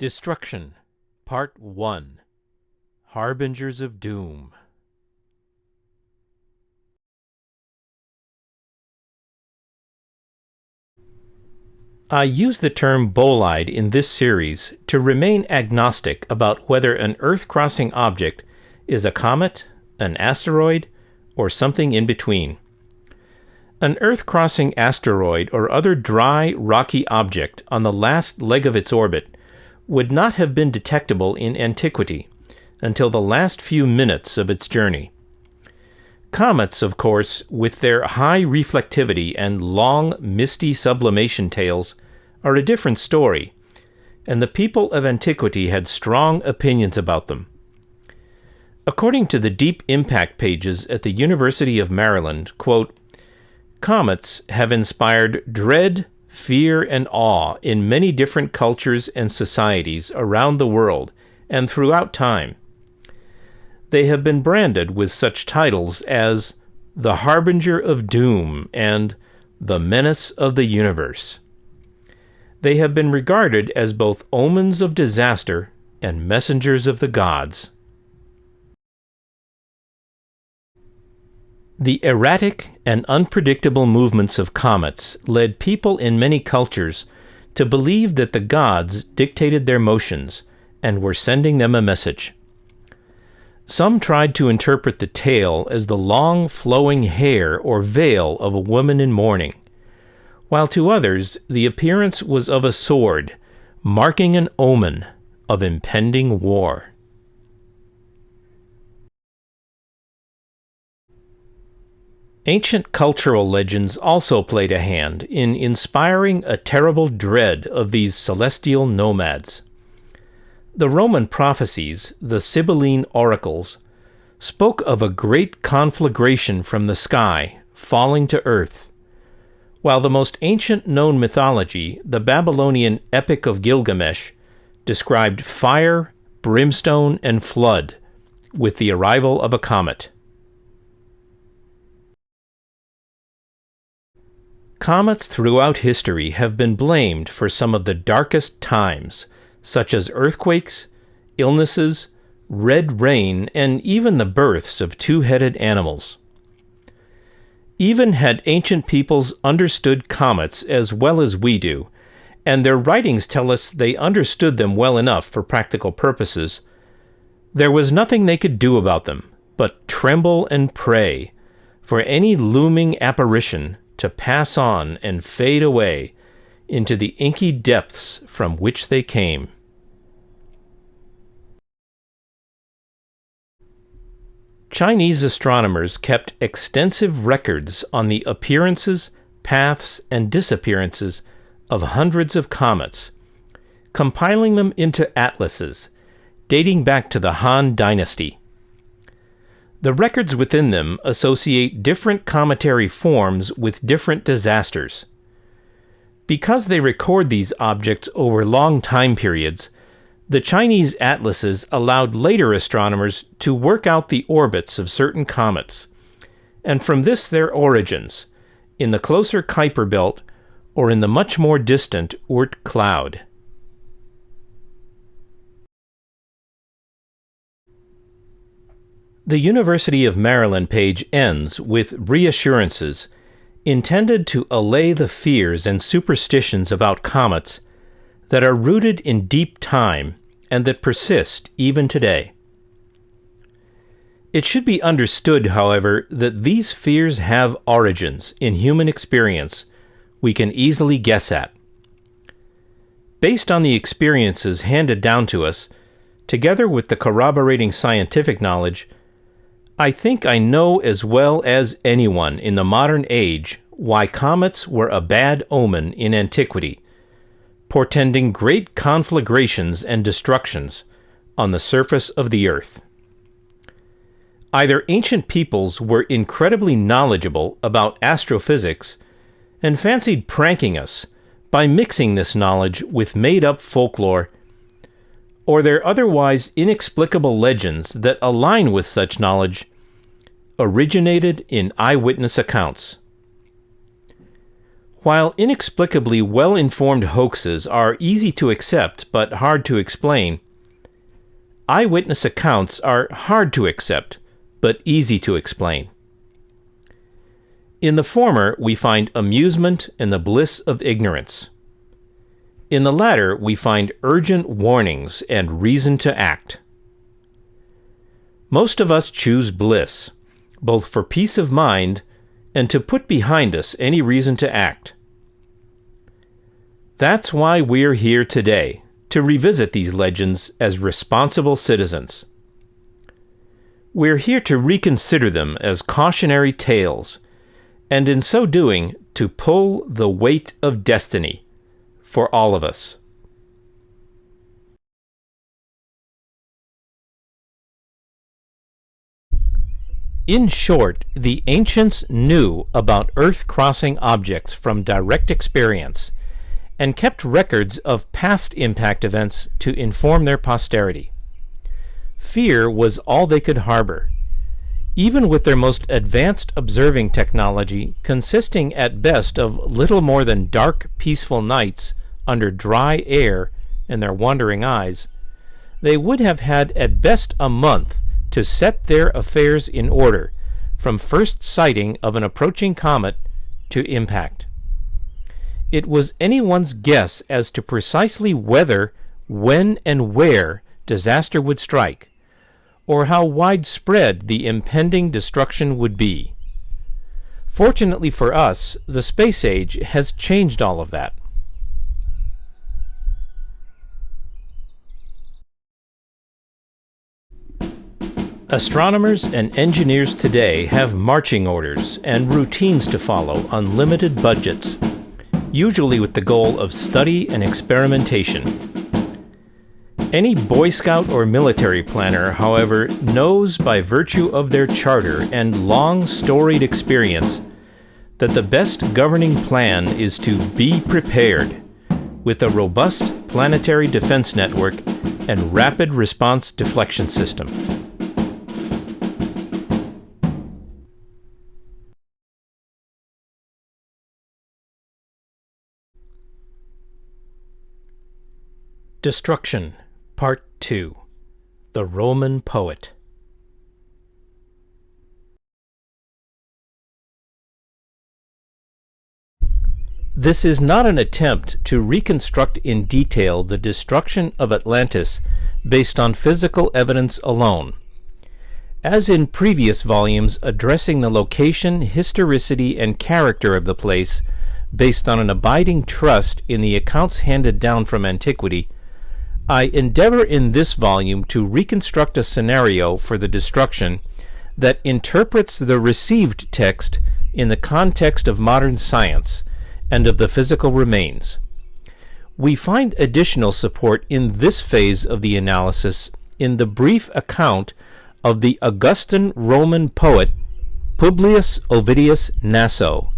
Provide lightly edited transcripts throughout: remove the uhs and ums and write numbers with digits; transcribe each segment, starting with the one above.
Destruction, Part 1. Harbingers of Doom. I use the term bolide in this series to remain agnostic about whether an Earth-crossing object is a comet, an asteroid, or something in between. An Earth-crossing asteroid or other dry, rocky object on the last leg of its orbit would not have been detectable in antiquity until the last few minutes of its journey. Comets, of course, with their high reflectivity and long, misty sublimation tails, are a different story, and the people of antiquity had strong opinions about them. According to the Deep Impact pages at the University of Maryland, quote, "Comets have inspired dread, fear, and awe in many different cultures and societies around the world and throughout time. They have been branded with such titles as the Harbinger of Doom and the Menace of the Universe. They have been regarded as both omens of disaster and messengers of the gods." The erratic and unpredictable movements of comets led people in many cultures to believe that the gods dictated their motions and were sending them a message. Some tried to interpret the tail as the long flowing hair or veil of a woman in mourning, while to others the appearance was of a sword, marking an omen of impending war. Ancient cultural legends also played a hand in inspiring a terrible dread of these celestial nomads. The Roman prophecies, the Sibylline oracles, spoke of a great conflagration from the sky falling to earth, while the most ancient known mythology, the Babylonian Epic of Gilgamesh, described fire, brimstone, and flood with the arrival of a comet. Comets throughout history have been blamed for some of the darkest times, such as earthquakes, illnesses, red rain, and even the births of two-headed animals. Even had ancient peoples understood comets as well as we do, and their writings tell us they understood them well enough for practical purposes, there was nothing they could do about them but tremble and pray for any looming apparition to pass on and fade away into the inky depths from which they came. Chinese astronomers kept extensive records on the appearances, paths, and disappearances of hundreds of comets, compiling them into atlases dating back to the Han Dynasty. The records within them associate different cometary forms with different disasters. Because they record these objects over long time periods, the Chinese atlases allowed later astronomers to work out the orbits of certain comets, and from this their origins, in the closer Kuiper belt or in the much more distant Oort cloud. The University of Maryland page ends with reassurances intended to allay the fears and superstitions about comets that are rooted in deep time and that persist even today. It should be understood, however, that these fears have origins in human experience we can easily guess at. Based on the experiences handed down to us, together with the corroborating scientific knowledge, I think I know as well as anyone in the modern age why comets were a bad omen in antiquity, portending great conflagrations and destructions on the surface of the earth. Either ancient peoples were incredibly knowledgeable about astrophysics and fancied pranking us by mixing this knowledge with made-up folklore, or their otherwise inexplicable legends that align with such knowledge originated in eyewitness accounts. While inexplicably well-informed hoaxes are easy to accept but hard to explain, eyewitness accounts are hard to accept but easy to explain. In the former, we find amusement and the bliss of ignorance. In the latter, we find urgent warnings and reason to act. Most of us choose bliss, both for peace of mind and to put behind us any reason to act. That's why we're here today, to revisit these legends as responsible citizens. We're here to reconsider them as cautionary tales, and in so doing, to pull the weight of destiny for all of us. In short, the ancients knew about Earth-crossing objects from direct experience and kept records of past impact events to inform their posterity. Fear was all they could harbor. Even with their most advanced observing technology, consisting at best of little more than dark, peaceful nights under dry air and their wandering eyes, they would have had at best a month to set their affairs in order, from first sighting of an approaching comet to impact. It was anyone's guess as to precisely whether, when, and where disaster would strike, or how widespread the impending destruction would be. Fortunately for us, the space age has changed all of that. Astronomers and engineers today have marching orders and routines to follow on limited budgets, usually with the goal of study and experimentation. Any Boy Scout or military planner, however, knows by virtue of their charter and long storied experience that the best governing plan is to be prepared with a robust planetary defense network and rapid response deflection system. Destruction, Part 2. The Roman Poet. This is not an attempt to reconstruct in detail the destruction of Atlantis based on physical evidence alone. As in previous volumes addressing the location, historicity, and character of the place based on an abiding trust in the accounts handed down from antiquity, I endeavor in this volume to reconstruct a scenario for the destruction that interprets the received text in the context of modern science and of the physical remains. We find additional support in this phase of the analysis in the brief account of the Augustan Roman poet Publius Ovidius Naso,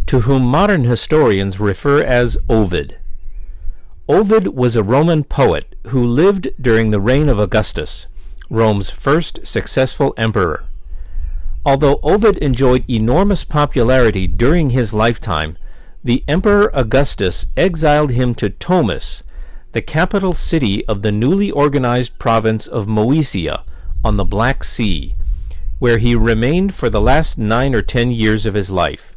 to whom modern historians refer as Ovid. Ovid was a Roman poet who lived during the reign of Augustus, Rome's first successful emperor. Although Ovid enjoyed enormous popularity during his lifetime, the Emperor Augustus exiled him to Tomis, the capital city of the newly organized province of Moesia on the Black Sea, where he remained for the last 9 or 10 years of his life.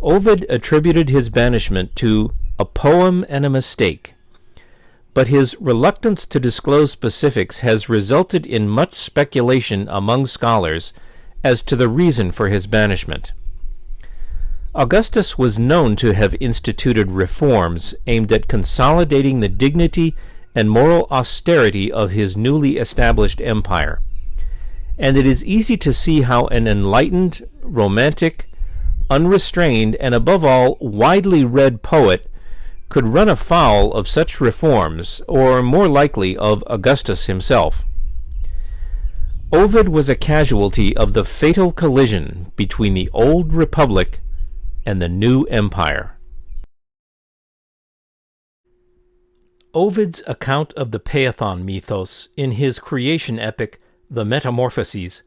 Ovid attributed his banishment to a poem and a mistake, but his reluctance to disclose specifics has resulted in much speculation among scholars as to the reason for his banishment. Augustus was known to have instituted reforms aimed at consolidating the dignity and moral austerity of his newly established empire, and it is easy to see how an enlightened, romantic, unrestrained, and above all, widely read poet could run afoul of such reforms, or more likely of Augustus himself. Ovid was a casualty of the fatal collision between the old republic and the new empire. Ovid's account of the Phaethon mythos in his creation epic, The Metamorphoses,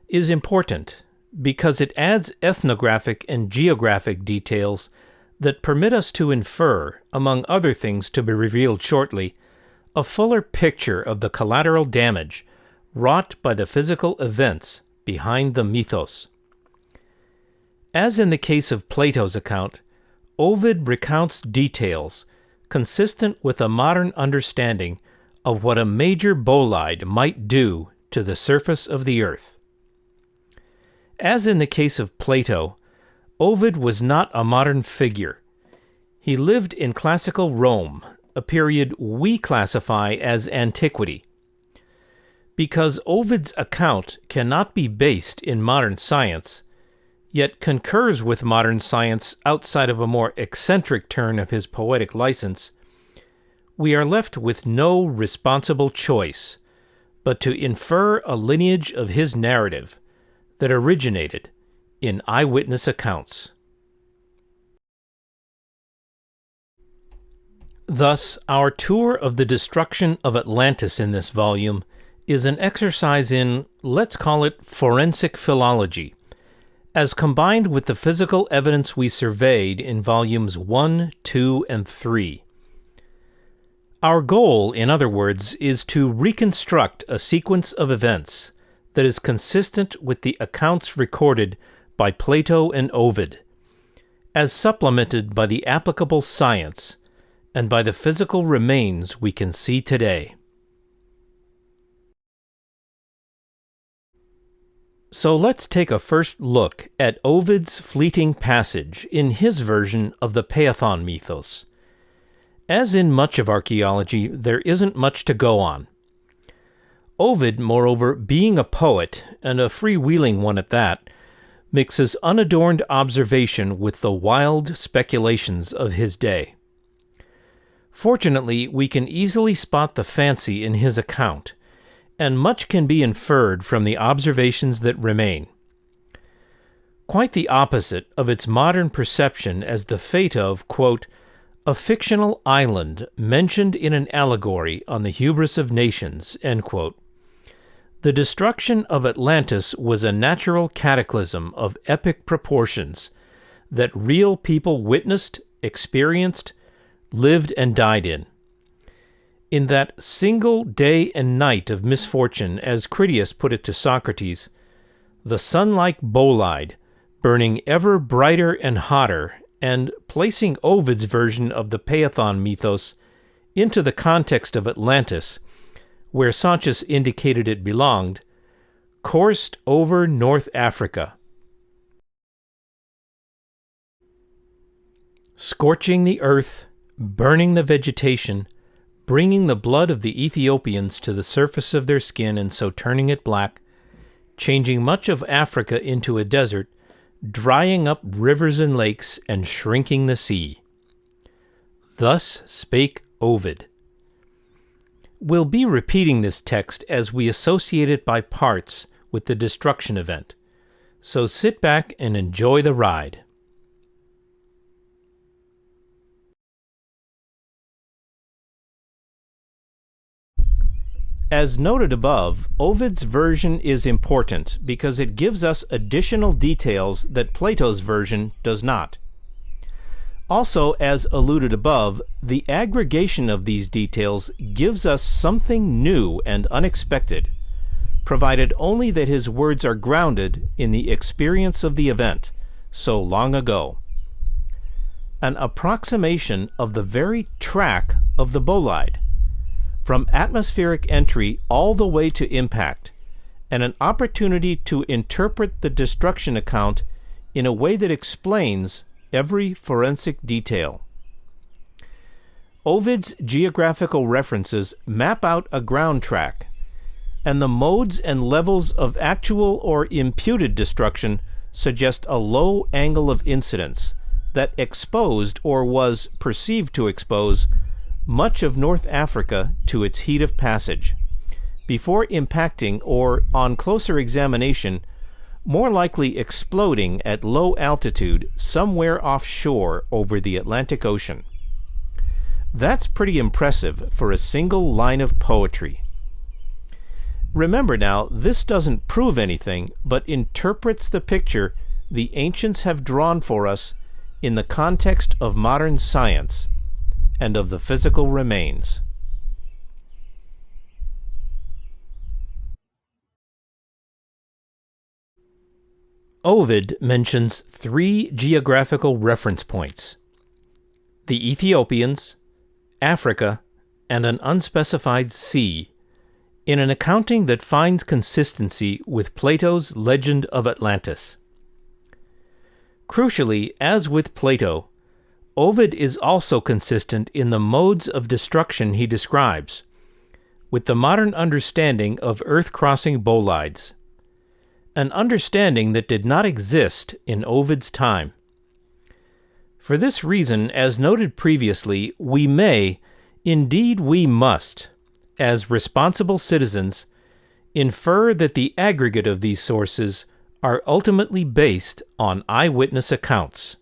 is important because it adds ethnographic and geographic details that permit us to infer, among other things to be revealed shortly, a fuller picture of the collateral damage wrought by the physical events behind the mythos. As in the case of Plato's account, Ovid recounts details consistent with a modern understanding of what a major bolide might do to the surface of the earth. As in the case of Plato, Ovid was not a modern figure. He lived in classical Rome, a period we classify as antiquity. Because Ovid's account cannot be based in modern science, yet concurs with modern science outside of a more eccentric turn of his poetic license, we are left with no responsible choice but to infer a lineage of his narrative that originated in eyewitness accounts. Thus, our tour of the destruction of Atlantis in this volume is an exercise in, let's call it, forensic philology, as combined with the physical evidence we surveyed in volumes 1, 2, and 3. Our goal, in other words, is to reconstruct a sequence of events that is consistent with the accounts recorded by Plato and Ovid, as supplemented by the applicable science and by the physical remains we can see today. So let's take a first look at Ovid's fleeting passage in his version of the Phaethon mythos. As in much of archaeology, there isn't much to go on. Ovid, moreover, being a poet, and a freewheeling one at that, mixes unadorned observation with the wild speculations of his day. Fortunately, we can easily spot the fancy in his account, and much can be inferred from the observations that remain. Quite the opposite of its modern perception as the fate of, quote, a fictional island mentioned in an allegory on the hubris of nations, end quote. The destruction of Atlantis was a natural cataclysm of epic proportions that real people witnessed, experienced, lived, and died in. In that single day and night of misfortune, as Critias put it to Socrates, the sun-like bolide, burning ever brighter and hotter, and placing Ovid's version of the Phaethon mythos into the context of Atlantis, where Sanchez indicated it belonged, coursed over North Africa, scorching the earth, burning the vegetation, bringing the blood of the Ethiopians to the surface of their skin and so turning it black, changing much of Africa into a desert, drying up rivers and lakes, and shrinking the sea. Thus spake Ovid. We'll be repeating this text as we associate it by parts with the destruction event, so sit back and enjoy the ride. As noted above, Ovid's version is important because it gives us additional details that Plato's version does not. Also, as alluded above, the aggregation of these details gives us something new and unexpected, provided only that his words are grounded in the experience of the event so long ago. An approximation of the very track of the bolide, from atmospheric entry all the way to impact, and an opportunity to interpret the destruction account in a way that explains every forensic detail. Ovid's geographical references map out a ground track, and the modes and levels of actual or imputed destruction suggest a low angle of incidence that exposed or was perceived to expose much of North Africa to its heat of passage, before impacting or, on closer examination, more likely exploding at low altitude somewhere offshore over the Atlantic Ocean. That's pretty impressive for a single line of poetry. Remember now, this doesn't prove anything, but interprets the picture the ancients have drawn for us in the context of modern science and of the physical remains. Ovid mentions 3 geographical reference points: the Ethiopians, Africa, and an unspecified sea, in an accounting that finds consistency with Plato's legend of Atlantis. Crucially, as with Plato, Ovid is also consistent in the modes of destruction he describes, with the modern understanding of Earth-crossing bolides, an understanding that did not exist in Ovid's time. For this reason, as noted previously, we may, indeed we must, as responsible citizens, infer that the aggregate of these sources are ultimately based on eyewitness accounts.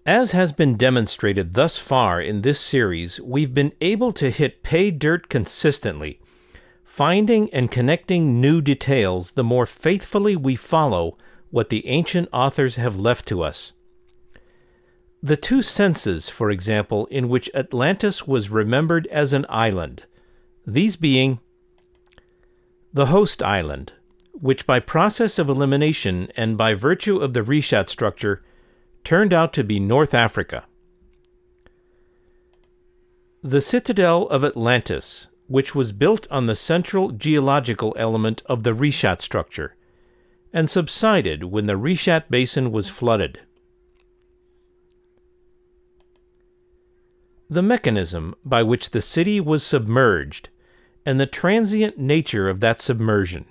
As has been demonstrated thus far in this series, we've been able to hit pay dirt consistently, finding and connecting new details the more faithfully we follow what the ancient authors have left to us. The 2 senses, for example, in which Atlantis was remembered as an island, these being the host island, which by process of elimination and by virtue of the reshat structure turned out to be North Africa. The citadel of Atlantis, which was built on the central geological element of the reshat structure, and subsided when the reshat basin was flooded. The mechanism by which the city was submerged, and the transient nature of that submersion.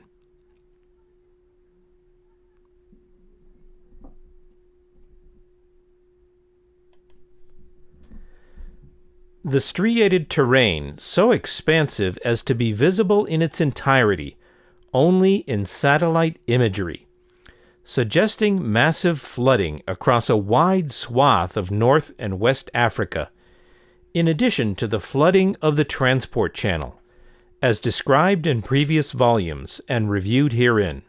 The striated terrain, so expansive as to be visible in its entirety only in satellite imagery, suggesting massive flooding across a wide swath of North and West Africa, in addition to the flooding of the transport channel, as described in previous volumes and reviewed herein.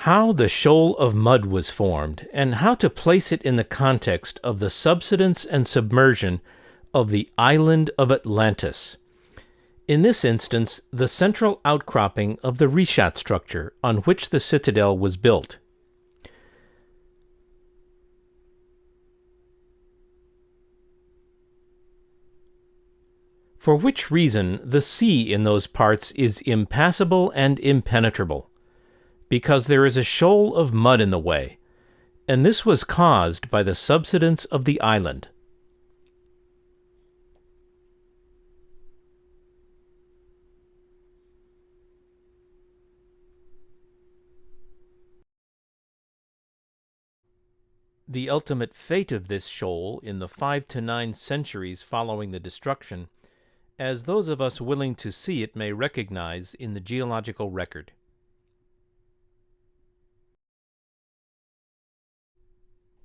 How the Shoal of Mud was formed, and how to place it in the context of the subsidence and submersion of the island of Atlantis. In this instance, the central outcropping of the reshat structure on which the citadel was built. For which reason the sea in those parts is impassable and impenetrable, because there is a shoal of mud in the way, and this was caused by the subsidence of the island. The ultimate fate of this shoal in the 5 to 9 centuries following the destruction, as those of us willing to see it may recognize in the geological record.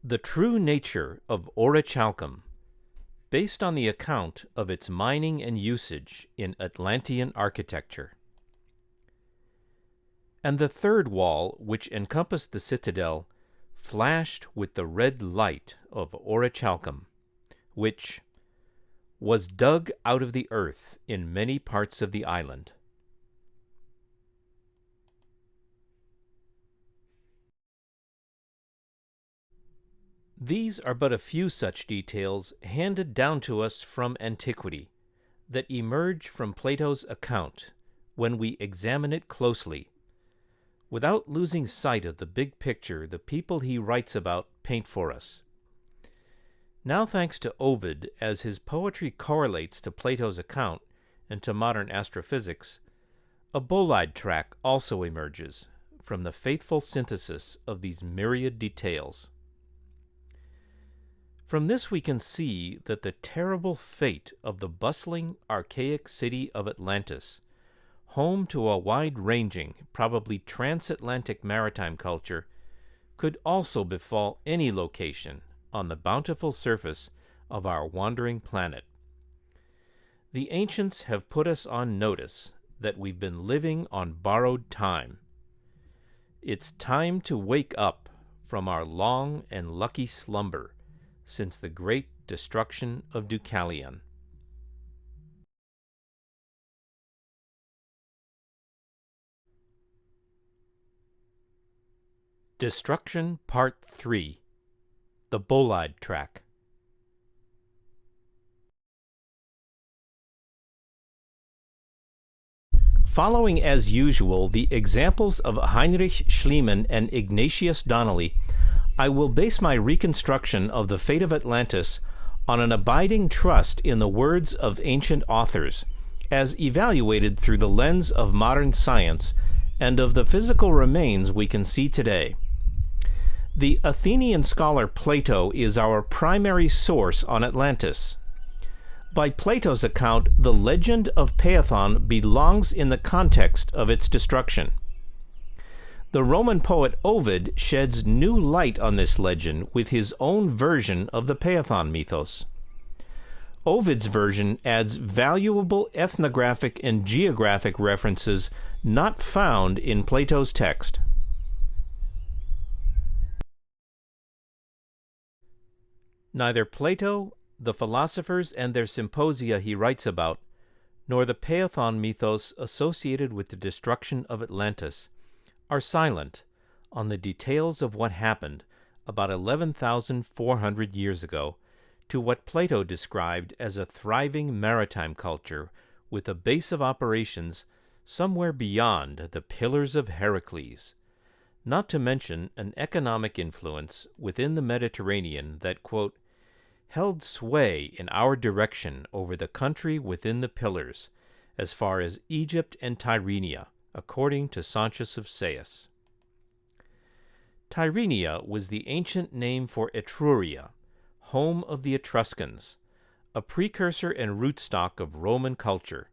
The true nature of orichalcum, based on the account of its mining and usage in Atlantean architecture. And the third wall, which encompassed the citadel, flashed with the red light of orichalcum, which was dug out of the earth in many parts of the island. These are but a few such details handed down to us from antiquity, that emerge from Plato's account when we examine it closely, without losing sight of the big picture the people he writes about paint for us. Now, thanks to Ovid, as his poetry correlates to Plato's account and to modern astrophysics, a Bolide Track also emerges from the faithful synthesis of these myriad details. From this we can see that the terrible fate of the bustling, archaic city of Atlantis, home to a wide-ranging, probably transatlantic maritime culture, could also befall any location on the bountiful surface of our wandering planet. The ancients have put us on notice that we've been living on borrowed time. It's time to wake up from our long and lucky slumber since the great destruction of Deucalion. Destruction Part 3: The Bolide Track. Following as usual the examples of Heinrich Schliemann and Ignatius Donnelly, I will base my reconstruction of the fate of Atlantis on an abiding trust in the words of ancient authors, as evaluated through the lens of modern science and of the physical remains we can see today. The Athenian scholar Plato is our primary source on Atlantis. By Plato's account, the legend of Phaethon belongs in the context of its destruction. The Roman poet Ovid sheds new light on this legend with his own version of the Phaethon mythos. Ovid's version adds valuable ethnographic and geographic references not found in Plato's text. Neither Plato, the philosophers and their symposia he writes about, nor the Phaethon mythos associated with the destruction of Atlantis are silent on the details of what happened about 11,400 years ago to what Plato described as a thriving maritime culture with a base of operations somewhere beyond the Pillars of Heracles, not to mention an economic influence within the Mediterranean that, quote, held sway in our direction over the country within the Pillars, as far as Egypt and Tyrrhenia, according to Sancius of Sais. Tyrrhenia was the ancient name for Etruria, home of the Etruscans, a precursor and rootstock of Roman culture,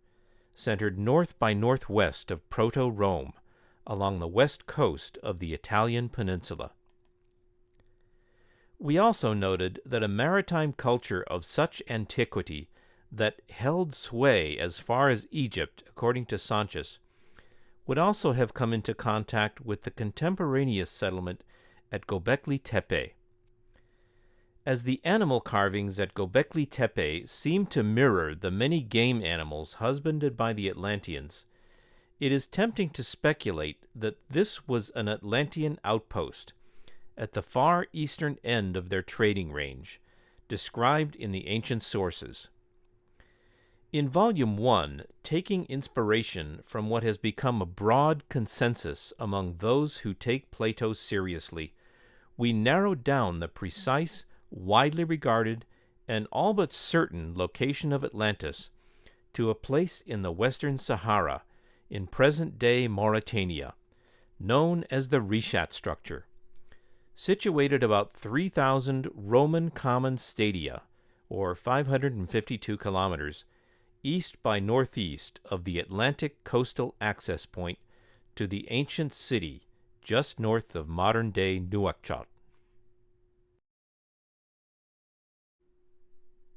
centered north by northwest of Proto-Rome, along the west coast of the Italian peninsula. We also noted that a maritime culture of such antiquity that held sway as far as Egypt, according to Sancius, would also have come into contact with the contemporaneous settlement at Göbekli Tepe. As the animal carvings at Göbekli Tepe seem to mirror the many game animals husbanded by the Atlanteans, it is tempting to speculate that this was an Atlantean outpost at the far eastern end of their trading range, described in the ancient sources. In Volume 1, taking inspiration from what has become a broad consensus among those who take Plato seriously, we narrowed down the precise, widely regarded, and all but certain location of Atlantis to a place in the Western Sahara, in present-day Mauritania, known as the Rishat structure, situated about 3,000 Roman common stadia, or 552 kilometers, east by northeast of the Atlantic coastal access point to the ancient city just north of modern-day Nouakchott.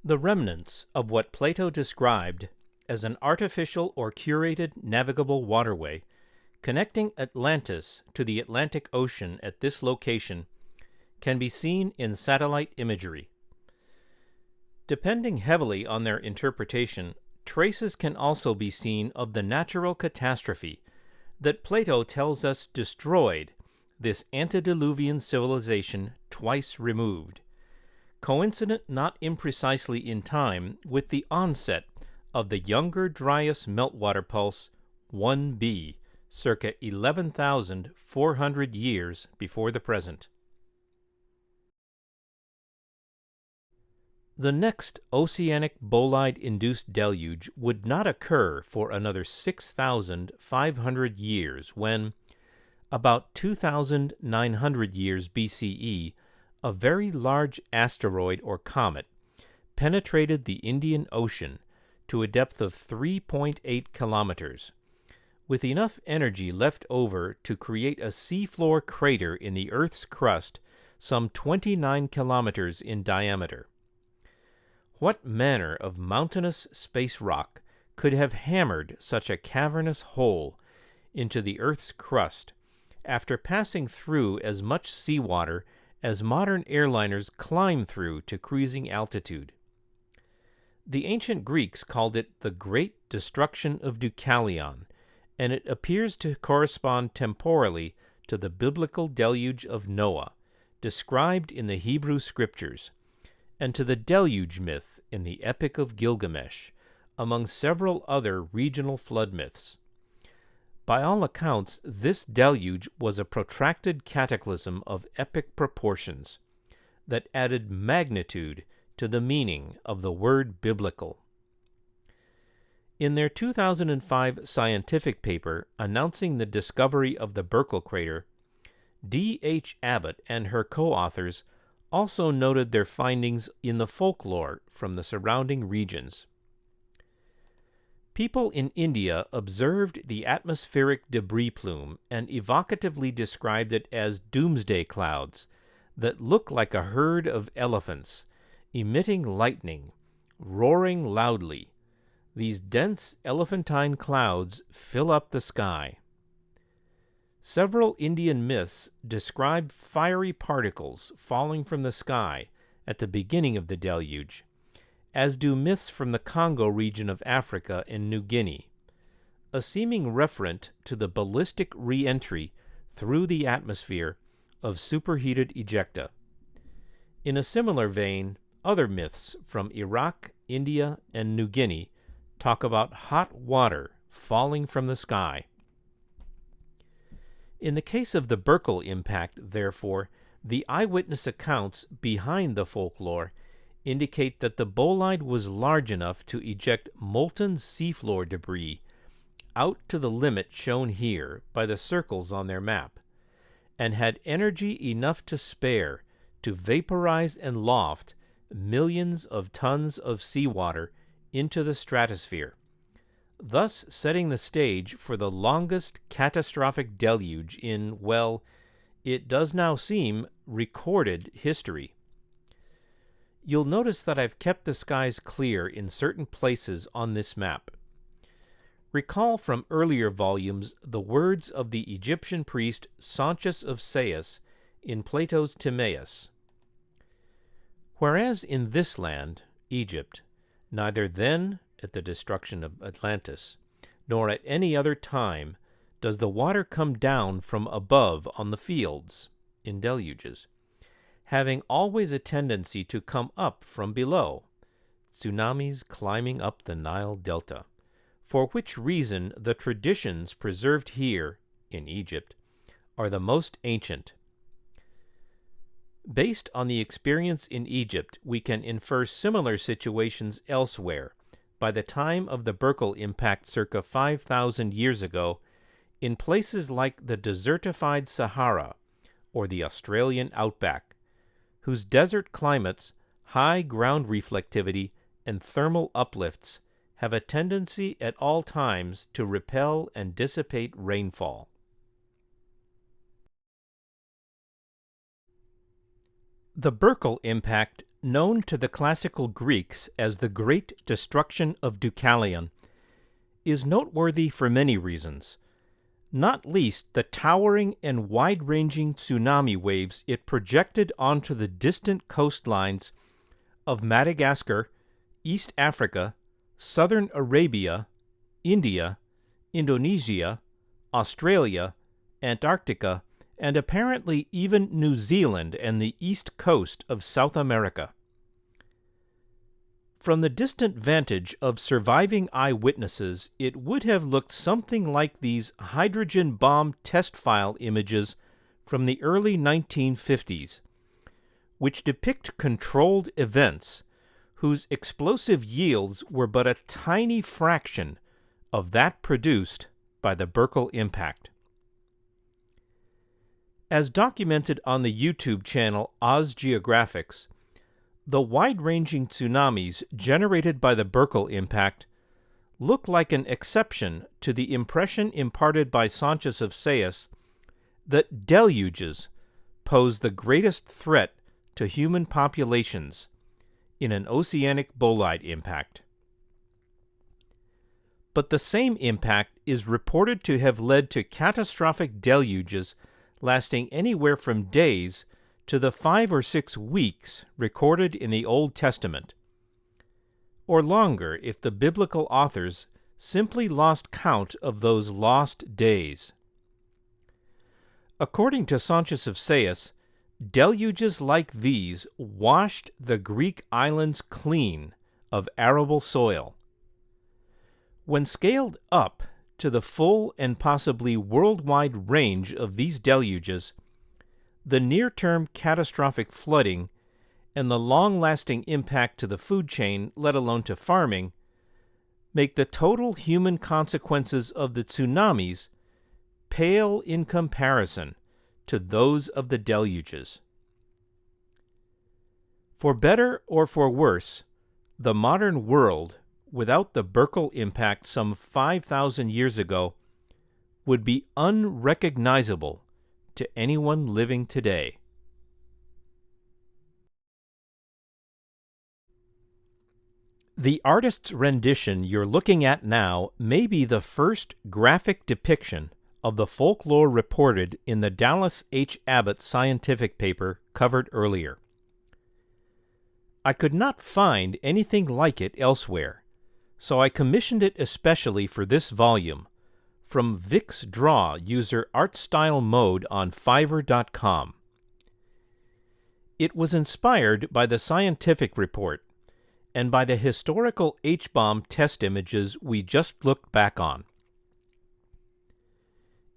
The remnants of what Plato described as an artificial or curated navigable waterway connecting Atlantis to the Atlantic Ocean at this location can be seen in satellite imagery. Depending heavily on their interpretation, traces can also be seen of the natural catastrophe that Plato tells us destroyed this antediluvian civilization twice removed, coincident not imprecisely in time with the onset of the Younger Dryas meltwater pulse 1b, circa 11,400 years before the present. The next oceanic bolide-induced deluge would not occur for another 6,500 years when, about 2,900 years BCE, a very large asteroid or comet penetrated the Indian Ocean to a depth of 3.8 kilometers, with enough energy left over to create a seafloor crater in the Earth's crust some 29 kilometers in diameter. What manner of mountainous space rock could have hammered such a cavernous hole into the Earth's crust after passing through as much seawater as modern airliners climb through to cruising altitude. The ancient Greeks called it the Great Destruction of Deucalion, and it appears to correspond temporally to the biblical deluge of Noah, described in the Hebrew Scriptures, and to the deluge myth in the Epic of Gilgamesh, among several other regional flood myths. By all accounts, this deluge was a protracted cataclysm of epic proportions that added magnitude to the meaning of the word biblical. In their 2005 scientific paper announcing the discovery of the Borehole crater, D. H. Abbott and her co-authors also noted their findings in the folklore from the surrounding regions. People in India observed the atmospheric debris plume and evocatively described it as doomsday clouds that look like a herd of elephants, emitting lightning, roaring loudly. These dense elephantine clouds fill up the sky. Several Indian myths describe fiery particles falling from the sky at the beginning of the deluge, as do myths from the Congo region of Africa and New Guinea, a seeming referent to the ballistic re-entry through the atmosphere of superheated ejecta. In a similar vein, other myths from Iraq, India, and New Guinea talk about hot water falling from the sky. In the case of the Borehole impact, therefore, the eyewitness accounts behind the folklore indicate that the bolide was large enough to eject molten seafloor debris out to the limit shown here by the circles on their map, and had energy enough to spare to vaporize and loft millions of tons of seawater into the stratosphere, thus setting the stage for the longest catastrophic deluge in, well, it does now seem, recorded history. You'll notice that I've kept the skies clear in certain places on this map. Recall from earlier volumes the words of the Egyptian priest Sauntius of Sais in Plato's Timaeus. Whereas in this land, Egypt, neither then, at the destruction of Atlantis, nor at any other time, does the water come down from above on the fields, in deluges, having always a tendency to come up from below, tsunamis climbing up the Nile Delta, for which reason the traditions preserved here, in Egypt, are the most ancient. Based on the experience in Egypt, we can infer similar situations elsewhere, by the time of the Borehole impact circa 5,000 years ago, in places like the desertified Sahara or the Australian outback, whose desert climates, high ground reflectivity, and thermal uplifts have a tendency at all times to repel and dissipate rainfall. The Borehole impact, known to the classical Greeks as the Great Destruction of Deucalion, is noteworthy for many reasons, not least the towering and wide-ranging tsunami waves it projected onto the distant coastlines of Madagascar, East Africa, southern Arabia, India, Indonesia, Australia, Antarctica, and apparently even New Zealand and the east coast of South America. From the distant vantage of surviving eyewitnesses, it would have looked something like these hydrogen bomb test file images from the early 1950s, which depict controlled events whose explosive yields were but a tiny fraction of that produced by the Borehole impact. As documented on the YouTube channel Oz Geographics, the wide-ranging tsunamis generated by the Borehole impact look like an exception to the impression imparted by Sauntius of Sais that deluges pose the greatest threat to human populations in an oceanic bolide impact. but the same impact is reported to have led to catastrophic deluges lasting anywhere from days to the 5 or 6 weeks recorded in the Old Testament, or longer if the biblical authors simply lost count of those lost days. According to Sanchez of Sayas, deluges like these washed the Greek islands clean of arable soil. When scaled up to the full and possibly worldwide range of these deluges, the near-term catastrophic flooding and the long-lasting impact to the food chain, let alone to farming, make the total human consequences of the tsunamis pale in comparison to those of the deluges. For better or for worse, the modern world, without the Burckle impact some 5,000 years ago, would be unrecognizable to anyone living today. The artist's rendition you're looking at now may be the first graphic depiction of the folklore reported in the Dallas H. Abbott scientific paper covered earlier. I could not find anything like it elsewhere, so I commissioned it especially for this volume from Vic's Draw user ArtStyle Mode on Fiverr.com. It was inspired by the scientific report and by the historical H-bomb test images we just looked back on.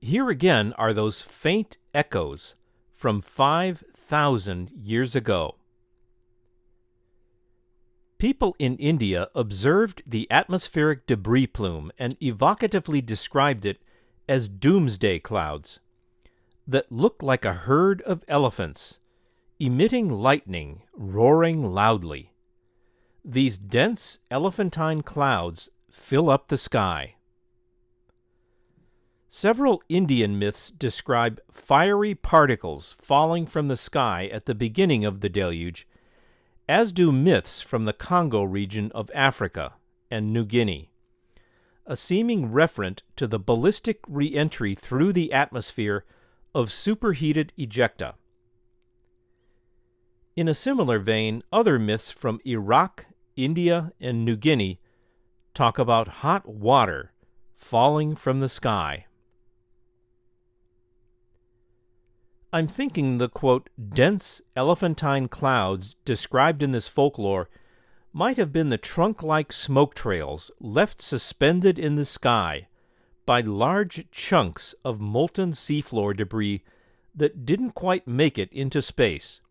Here again are those faint echoes from 5,000 years ago. People in India observed the atmospheric debris plume and evocatively described it as doomsday clouds that looked like a herd of elephants, emitting lightning, roaring loudly. These dense elephantine clouds fill up the sky. Several Indian myths describe fiery particles falling from the sky at the beginning of the deluge, as do myths from the Congo region of Africa and New Guinea, a seeming referent to the ballistic re-entry through the atmosphere of superheated ejecta. In a similar vein, other myths from Iraq, India, and New Guinea talk about hot water falling from the sky. I'm thinking the, quote, dense elephantine clouds described in this folklore might have been the trunk-like smoke trails left suspended in the sky by large chunks of molten seafloor debris that didn't quite make it into space,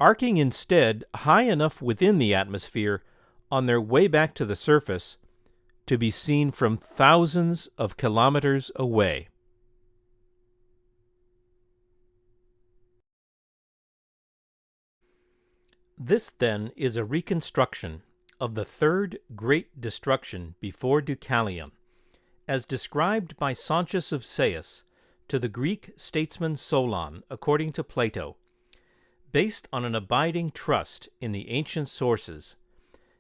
arcing instead high enough within the atmosphere on their way back to the surface to be seen from thousands of kilometers away. This, then, is a reconstruction of the third great destruction before Deucalion, as described by Sanchez of Sayas to the Greek statesman Solon according to Plato, based on an abiding trust in the ancient sources,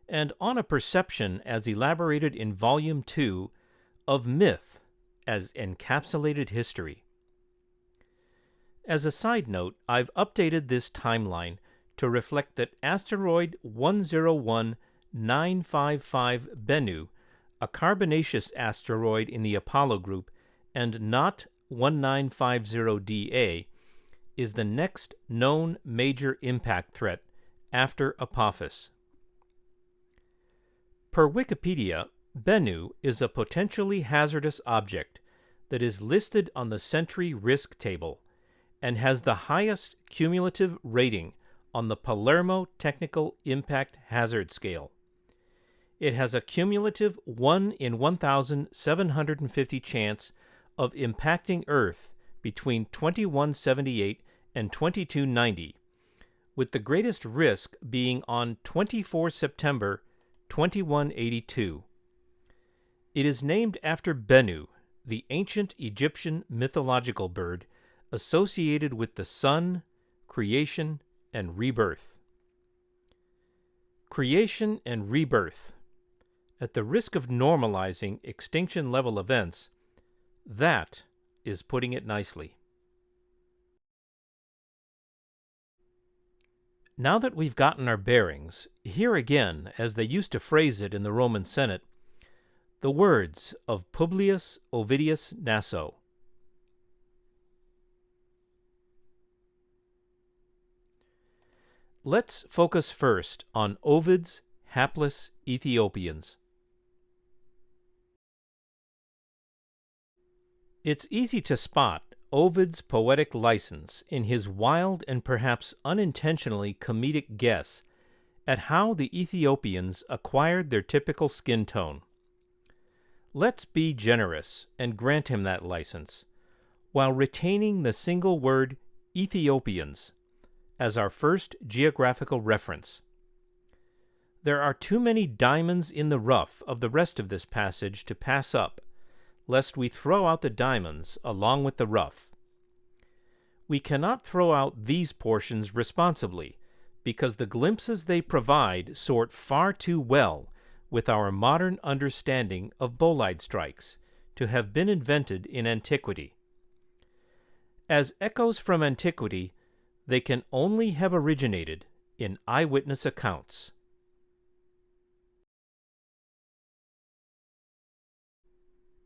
and on a perception as elaborated in Volume 2 of myth as encapsulated history. As a side note, I've updated this timeline to reflect that asteroid 101955 Bennu, a carbonaceous asteroid in the Apollo group, and not 1950 Da, is the next known major impact threat after Apophis. Per Wikipedia, Bennu is a potentially hazardous object that is listed on the Sentry Risk Table and has the highest cumulative rating on the Palermo Technical Impact Hazard Scale. It has a cumulative 1 in 1,750 chance of impacting Earth between 2178 and 2290, with the greatest risk being on 24 September 2182. It is named after Bennu, the ancient Egyptian mythological bird associated with the sun, creation, and rebirth. Creation and rebirth. at the risk of normalizing extinction-level events, that is putting it nicely. Now that we've gotten our bearings, here again, as they used to phrase it in the Roman Senate, the words of Publius Ovidius Naso. Let's focus first on Ovid's hapless Ethiopians. It's easy to spot Ovid's poetic license in his wild and perhaps unintentionally comedic guess at how the Ethiopians acquired their typical skin tone. Let's be generous and grant him that license, while retaining the single word Ethiopians as our first geographical reference. There are too many diamonds in the rough of the rest of this passage to pass up, lest we throw out the diamonds along with the rough. We cannot throw out these portions responsibly, because the glimpses they provide sort far too well with our modern understanding of bolide strikes to have been invented in antiquity. As echoes from antiquity, they can only have originated in eyewitness accounts.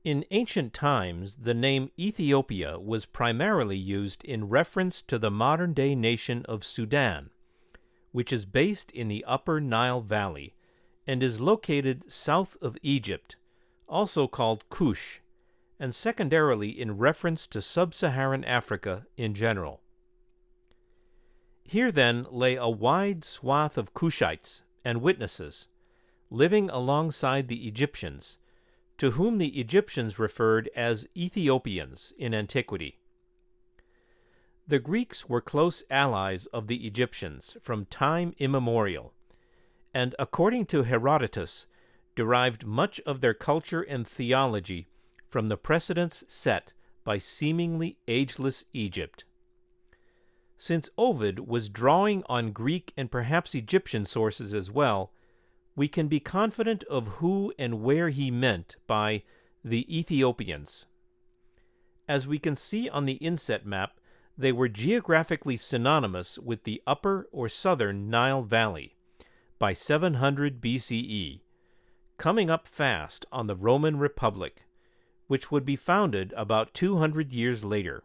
In ancient times, the name Ethiopia was primarily used in reference to the modern-day nation of Sudan, which is based in the Upper Nile Valley and is located south of Egypt, also called Kush, and secondarily in reference to sub-Saharan Africa in general. Here then lay a wide swath of Kushites and witnesses, living alongside the Egyptians, to whom the Egyptians referred as Ethiopians in antiquity. The Greeks were close allies of the Egyptians from time immemorial, and according to Herodotus, derived much of their culture and theology from the precedents set by seemingly ageless Egypt. Since Ovid was drawing on Greek and perhaps Egyptian sources as well, we can be confident of who and where he meant by the Ethiopians. As we can see on the inset map, they were geographically synonymous with the upper or southern Nile Valley by 700 BCE, coming up fast on the Roman Republic, which would be founded about 200 years later.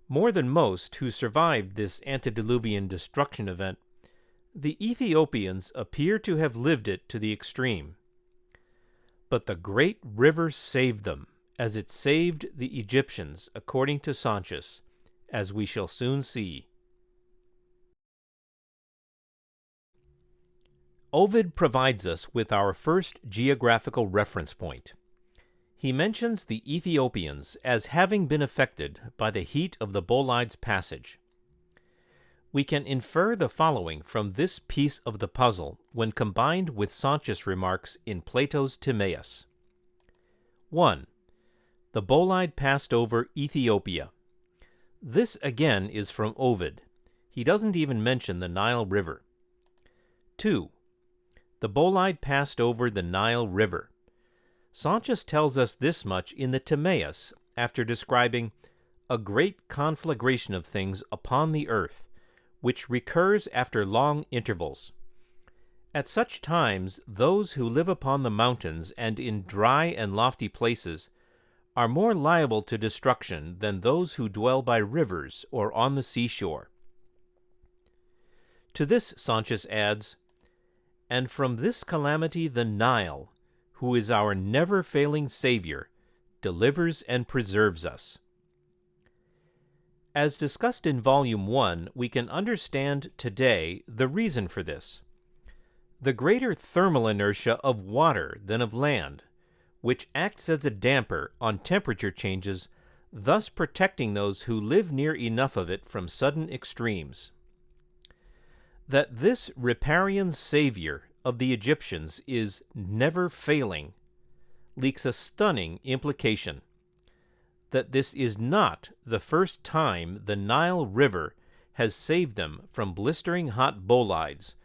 More than most who survived this antediluvian destruction event, the Ethiopians appear to have lived it to the extreme. But the great river saved them, as it saved the Egyptians, according to Sanchez, as we shall soon see. Ovid provides us with our first geographical reference point. He mentions the Ethiopians as having been affected by the heat of the Bolide's passage. We can infer the following from this piece of the puzzle when combined with Sanchez's remarks in Plato's Timaeus. 1. The Bolide passed over Ethiopia. This again is from Ovid. He doesn't even mention the Nile River. 2. The Bolide passed over the Nile River. Sanchez tells us this much in the Timaeus after describing a great conflagration of things upon the earth, which recurs after long intervals. At such times, those who live upon the mountains and in dry and lofty places are more liable to destruction than those who dwell by rivers or on the seashore. To this Sanchez adds, "And from this calamity the Nile, who is our never-failing Savior, delivers and preserves us." As discussed in Volume 1, we can understand today the reason for this. The greater thermal inertia of water than of land, which acts as a damper on temperature changes, thus protecting those who live near enough of it from sudden extremes. That this riparian savior of the Egyptians is never failing leaks a stunning implication: that this is not the first time the Nile River has saved them from blistering hot bolides,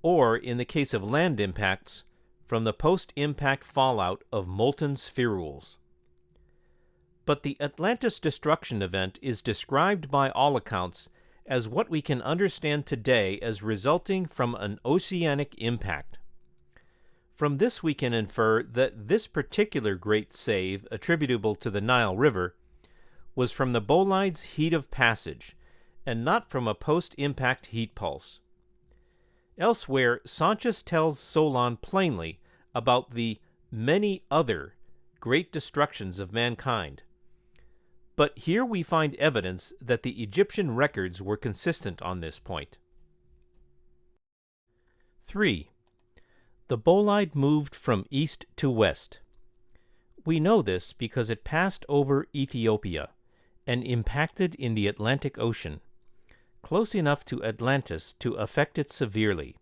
or, in the case of land impacts, from the post-impact fallout of molten spherules. But the Atlantis destruction event is described by all accounts as what we can understand today as resulting from an oceanic impact. From this we can infer that this particular great save attributable to the Nile River was from the bolide's heat of passage, and not from a post-impact heat pulse. Elsewhere, Sanchez tells Solon plainly about the many other great destructions of mankind. But here we find evidence that the Egyptian records were consistent on this point. 3. The bolide moved from east to west. We know this because it passed over Ethiopia and impacted in the Atlantic Ocean, close enough to Atlantis to affect it severely.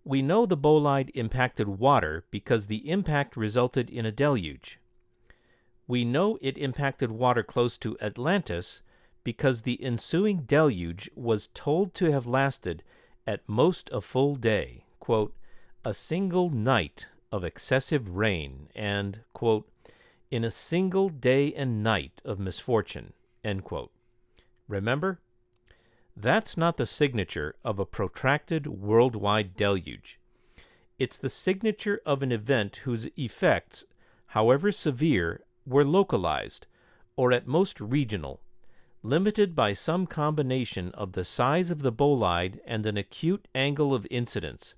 We know the bolide impacted water because the impact resulted in a deluge. We know it impacted water close to Atlantis because the ensuing deluge was told to have lasted at most a full day, quote, a single night of excessive rain, and, quote, in a single day and night of misfortune, end quote. Remember? That's not the signature of a protracted worldwide deluge. It's the signature of an event whose effects, however severe, were localized, or at most regional, limited by some combination of the size of the bolide and an acute angle of incidence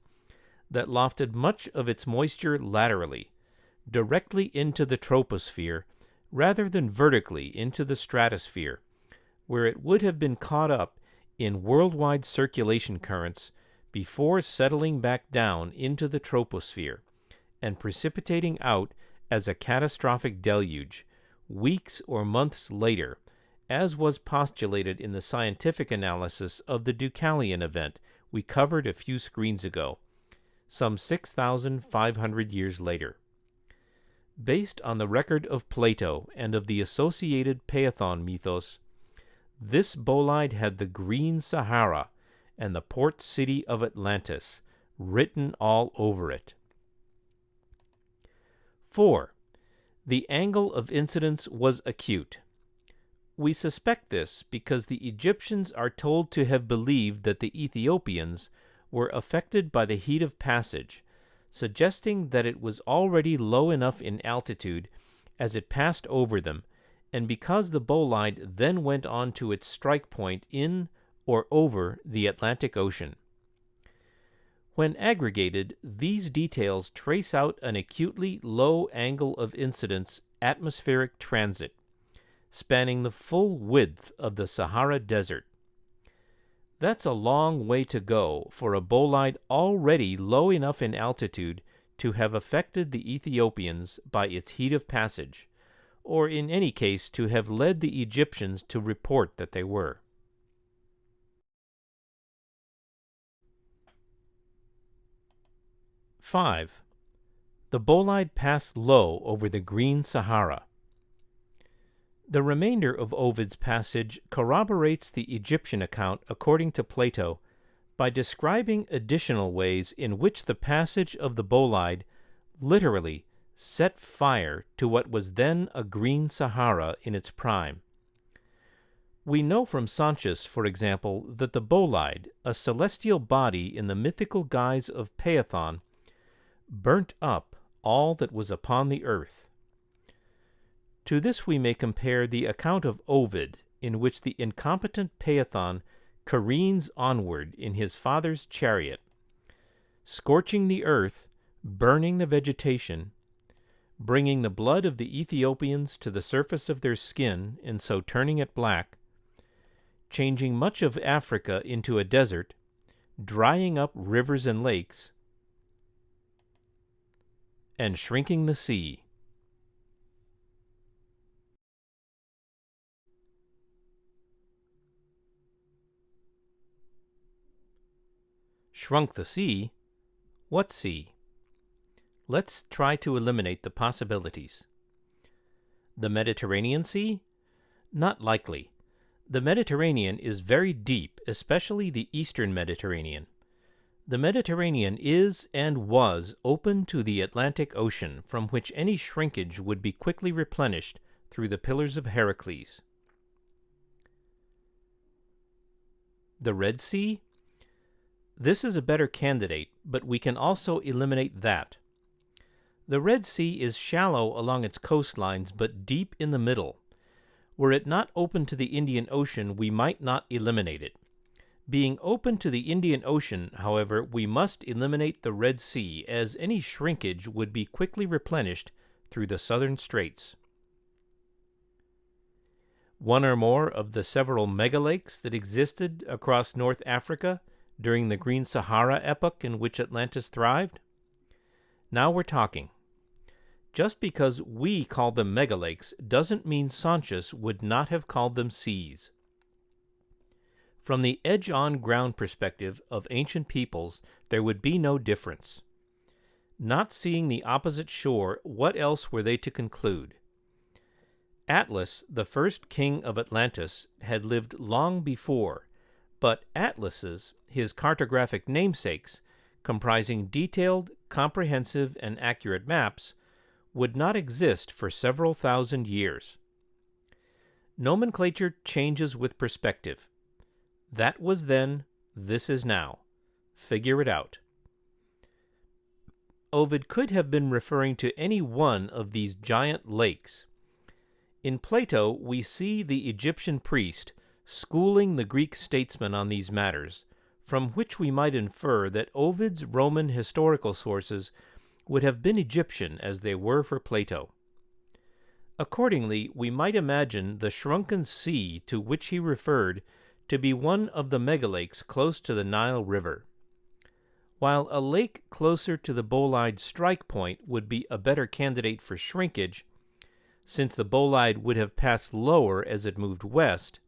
that lofted much of its moisture laterally, directly into the troposphere, rather than vertically into the stratosphere, where it would have been caught up in worldwide circulation currents before settling back down into the troposphere and precipitating out as a catastrophic deluge weeks or months later, as was postulated in the scientific analysis of the Deucalion event we covered a few screens ago, some 6,500 years later. Based on the record of Plato and of the associated Phaethon mythos, this bolide had the Green Sahara and the port city of Atlantis written all over it. 4. The angle of incidence was acute. We suspect this because the Egyptians are told to have believed that the Ethiopians were affected by the heat of passage, suggesting that it was already low enough in altitude as it passed over them, and because the bolide then went on to its strike point in or over the Atlantic Ocean. When aggregated, these details trace out an acutely low angle of incidence atmospheric transit, spanning the full width of the Sahara Desert. That's a long way to go for a bolide already low enough in altitude to have affected the Ethiopians by its heat of passage, or in any case to have led the Egyptians to report that they were. 5. The bolide passed low over the Green Sahara. The remainder of Ovid's passage corroborates the Egyptian account according to Plato by describing additional ways in which the passage of the bolide literally set fire to what was then a Green Sahara in its prime. We know from Sanchez, for example, that the bolide, a celestial body in the mythical guise of Phaethon, burnt up all that was upon the earth. To this we may compare the account of Ovid, in which the incompetent Phaethon careens onward in his father's chariot, scorching the earth, burning the vegetation, bringing the blood of the Ethiopians to the surface of their skin, and so turning it black, changing much of Africa into a desert, drying up rivers and lakes, and shrinking the sea. Shrunk the sea? What sea? Let's try to eliminate the possibilities. The Mediterranean Sea? Not likely. The Mediterranean is very deep, especially the eastern Mediterranean. The Mediterranean is and was open to the Atlantic Ocean, from which any shrinkage would be quickly replenished through the Pillars of Heracles. The Red Sea? This is a better candidate, but we can also eliminate that. The Red Sea is shallow along its coastlines, but deep in the middle. Were it not open to the Indian Ocean, we might not eliminate it. Being open to the Indian Ocean, however, we must eliminate the Red Sea, as any shrinkage would be quickly replenished through the southern straits. One or more of the several megalakes that existed across North Africa during the Green Sahara epoch in which Atlantis thrived? Now we're talking. Just because we call them megalakes doesn't mean Sanchez would not have called them seas. From the edge-on-ground perspective of ancient peoples, there would be no difference. Not seeing the opposite shore, what else were they to conclude? Atlas, the first king of Atlantis, had lived long before, but atlases, his cartographic namesakes, comprising detailed, comprehensive, and accurate maps, would not exist for several thousand years. Nomenclature changes with perspective. That was then, this is now. Figure it out. Ovid could have been referring to any one of these giant lakes. In Plato, we see the Egyptian priest schooling the Greek statesman on these matters, from which we might infer that Ovid's Roman historical sources would have been Egyptian as they were for Plato. Accordingly, we might imagine the shrunken sea to which he referred to be one of the megalakes close to the Nile River. While a lake closer to the Bolide strike point would be a better candidate for shrinkage, since the Bolide would have passed lower as it moved west,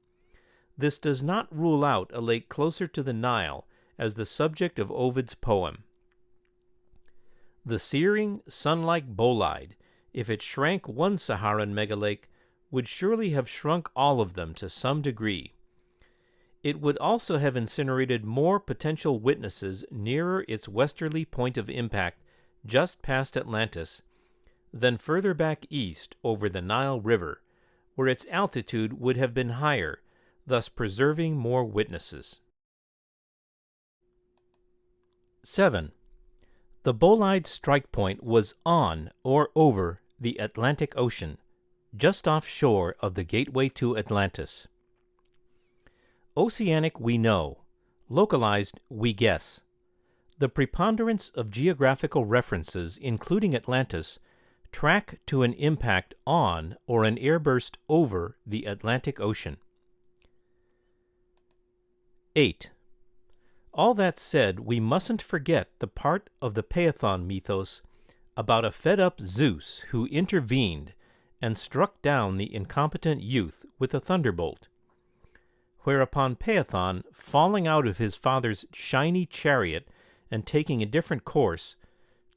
this does not rule out a lake closer to the Nile as the subject of Ovid's poem. The searing, sun-like Bolide, if it shrank one Saharan megalake, would surely have shrunk all of them to some degree. It would also have incinerated more potential witnesses nearer its westerly point of impact just past Atlantis than further back east over the Nile River, where its altitude would have been higher, thus preserving more witnesses. 7. The Bolide strike point was on or over the Atlantic Ocean, just offshore of the gateway to Atlantis. Oceanic we know, localized we guess. The preponderance of geographical references, including Atlantis, track to an impact on or an airburst over the Atlantic Ocean. 8. All that said, we mustn't forget the part of the Phaethon mythos about a fed-up Zeus who intervened and struck down the incompetent youth with a thunderbolt, whereupon Phaethon, falling out of his father's shiny chariot and taking a different course,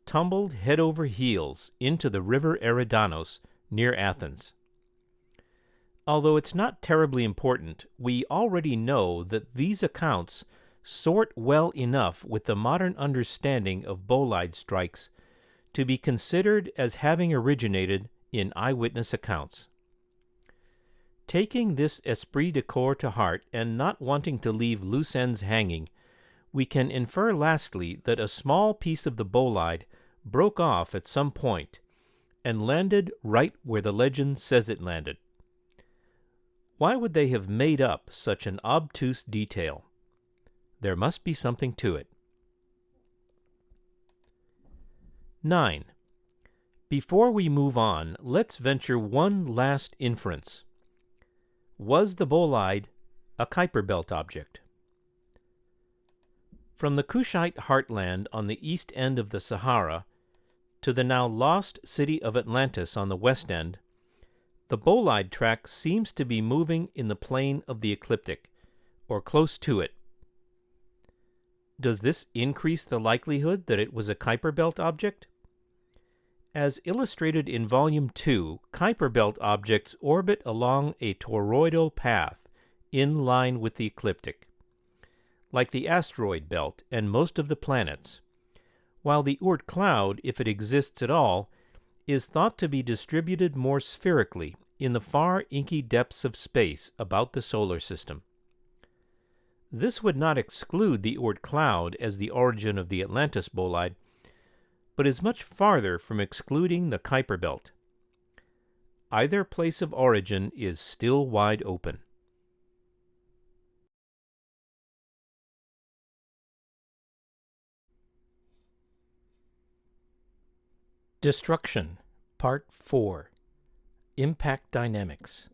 tumbled head over heels into the river Eridanos near Athens. Although it's not terribly important, we already know that these accounts sort well enough with the modern understanding of bolide strikes to be considered as having originated in eyewitness accounts. Taking this esprit de corps to heart and not wanting to leave loose ends hanging, we can infer lastly that a small piece of the bolide broke off at some point and landed right where the legend says it landed. Why would they have made up such an obtuse detail? There must be something to it. 9. Before we move on, let's venture one last inference. Was the bolide a Kuiper Belt object? From the Kushite heartland on the east end of the Sahara to the now lost city of Atlantis on the west end, the Bolide Track seems to be moving in the plane of the ecliptic, or close to it. Does this increase the likelihood that it was a Kuiper Belt object? As illustrated in Volume 2, Kuiper Belt objects orbit along a toroidal path in line with the ecliptic. like the asteroid belt and most of the planets, while the Oort cloud, if it exists at all, is thought to be distributed more spherically in the far inky depths of space about the solar system. This would not exclude the Oort cloud as the origin of the Atlantis bolide, but is much farther from excluding the Kuiper belt. Either place of origin is still wide open. Destruction, Part 4. Impact Dynamics.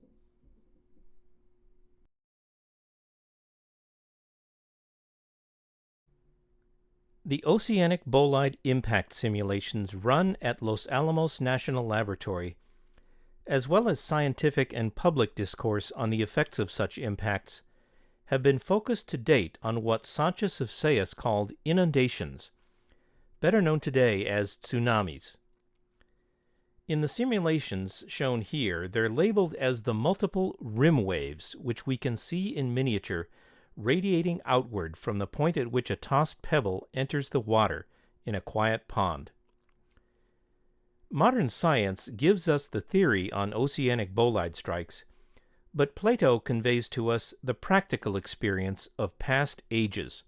The oceanic bolide impact simulations run at Los Alamos National Laboratory, as well as scientific and public discourse on the effects of such impacts, have been focused to date on what Sanchez of Sayas called inundations, better known today as tsunamis. In the simulations shown here, they're labeled as the multiple rim waves which we can see in miniature radiating outward from the point at which a tossed pebble enters the water in a quiet pond. Modern science gives us the theory on oceanic bolide strikes, but Plato conveys to us the practical experience of past ages,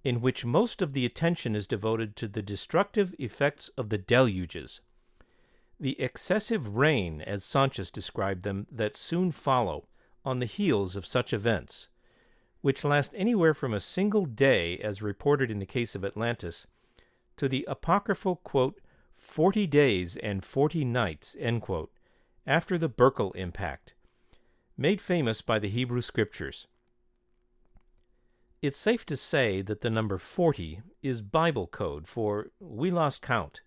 in which most of the attention is devoted to the destructive effects of the deluges, the excessive rain, as Sanchez described them, that soon follow on the heels of such events, which last anywhere from a single day, as reported in the case of Atlantis, to the apocryphal, quote, 40 days and 40 nights, end quote, after the Borehole impact, made famous by the Hebrew Scriptures. It's safe to say that the number 40 is Bible code for "we lost count,"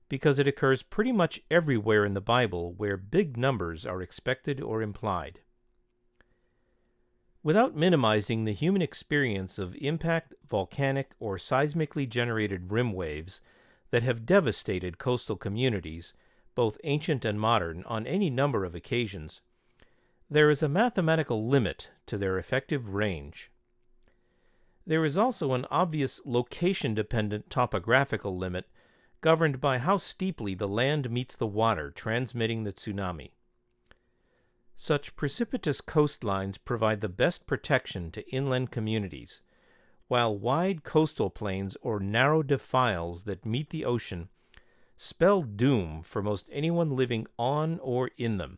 because it occurs pretty much everywhere in the Bible where big numbers are expected or implied. Without minimizing the human experience of impact, volcanic, or seismically generated rim waves that have devastated coastal communities, both ancient and modern, on any number of occasions, there is a mathematical limit to their effective range. There is also an obvious location-dependent topographical limit governed by how steeply the land meets the water transmitting the tsunami. Such precipitous coastlines provide the best protection to inland communities, while wide coastal plains or narrow defiles that meet the ocean spell doom for most anyone living on or in them,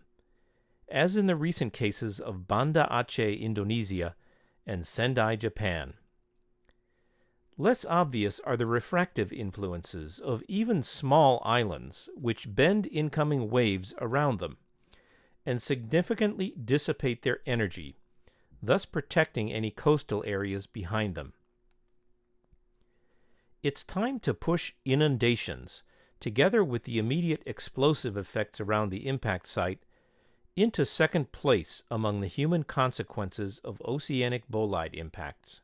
as in the recent cases of Banda Aceh, Indonesia, and Sendai, Japan. Less obvious are the refractive influences of even small islands which bend incoming waves around them and significantly dissipate their energy, thus protecting any coastal areas behind them. It's time to push inundations, together with the immediate explosive effects around the impact site, into second place among the human consequences of oceanic bolide impacts.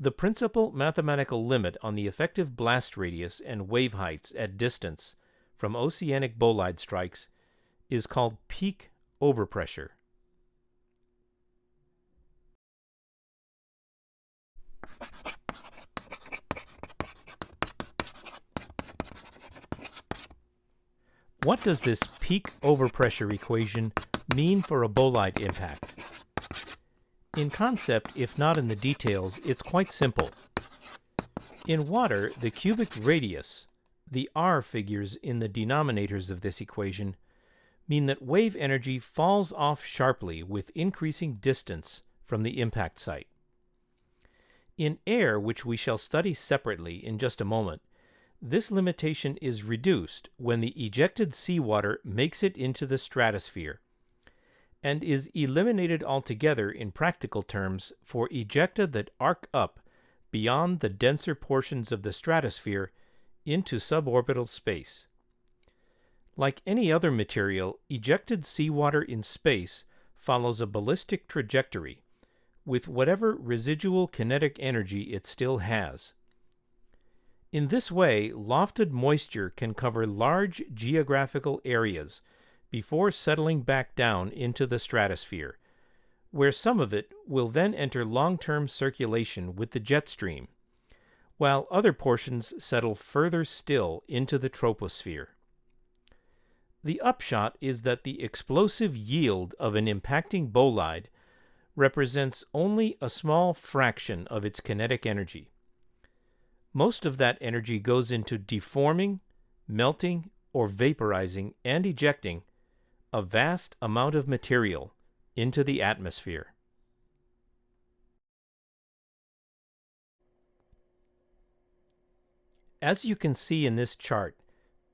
The principal mathematical limit on the effective blast radius and wave heights at distance from oceanic bolide strikes is called peak overpressure. What does this peak overpressure equation mean for a bolide impact? In concept, if not in the details, it's quite simple. In water, the cubic radius, the r figures in the denominators of this equation, mean that wave energy falls off sharply with increasing distance from the impact site. In air, which we shall study separately in just a moment, this limitation is reduced when the ejected seawater makes it into the stratosphere, and is eliminated altogether in practical terms for ejecta that arc up beyond the denser portions of the stratosphere into suborbital space. Like any other material, ejected seawater in space follows a ballistic trajectory, with whatever residual kinetic energy it still has. In this way, lofted moisture can cover large geographical areas before settling back down into the stratosphere, where some of it will then enter long-term circulation with the jet stream, while other portions settle further still into the troposphere. The upshot is that the explosive yield of an impacting bolide represents only a small fraction of its kinetic energy. Most of that energy goes into deforming, melting, or vaporizing and ejecting a vast amount of material into the atmosphere. As you can see in this chart,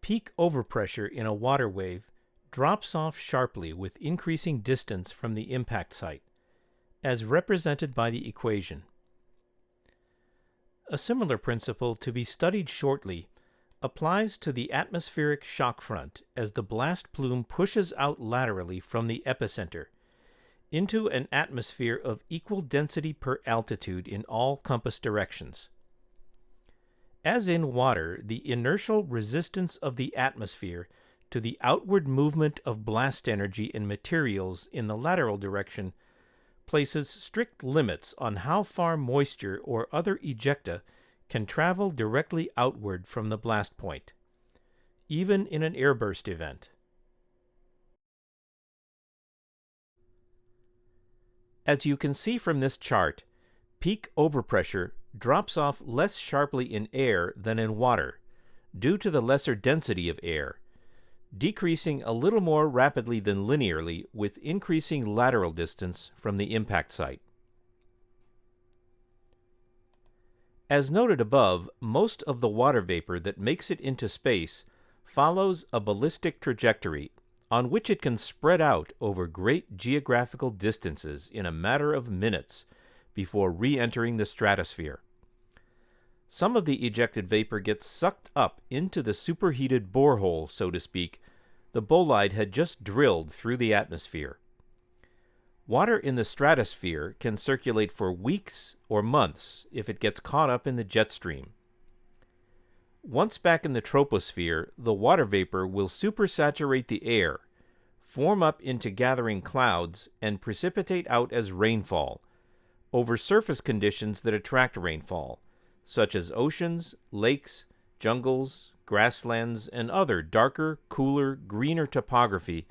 peak overpressure in a water wave drops off sharply with increasing distance from the impact site, as represented by the equation. A similar principle to be studied shortly applies to the atmospheric shock front as the blast plume pushes out laterally from the epicenter into an atmosphere of equal density per altitude in all compass directions. As in water, the inertial resistance of the atmosphere to the outward movement of blast energy and materials in the lateral direction places strict limits on how far moisture or other ejecta can travel directly outward from the blast point, even in an airburst event. As you can see from this chart, peak overpressure drops off less sharply in air than in water, due to the lesser density of air, decreasing a little more rapidly than linearly with increasing lateral distance from the impact site. As noted above, most of the water vapor that makes it into space follows a ballistic trajectory on which it can spread out over great geographical distances in a matter of minutes before re-entering the stratosphere. Some of the ejected vapor gets sucked up into the superheated borehole, so to speak, the bolide had just drilled through the atmosphere. Water in the stratosphere can circulate for weeks or months if it gets caught up in the jet stream. Once back in the troposphere, the water vapor will supersaturate the air, form up into gathering clouds, and precipitate out as rainfall over surface conditions that attract rainfall, such as oceans, lakes, jungles, grasslands, and other darker, cooler, greener topography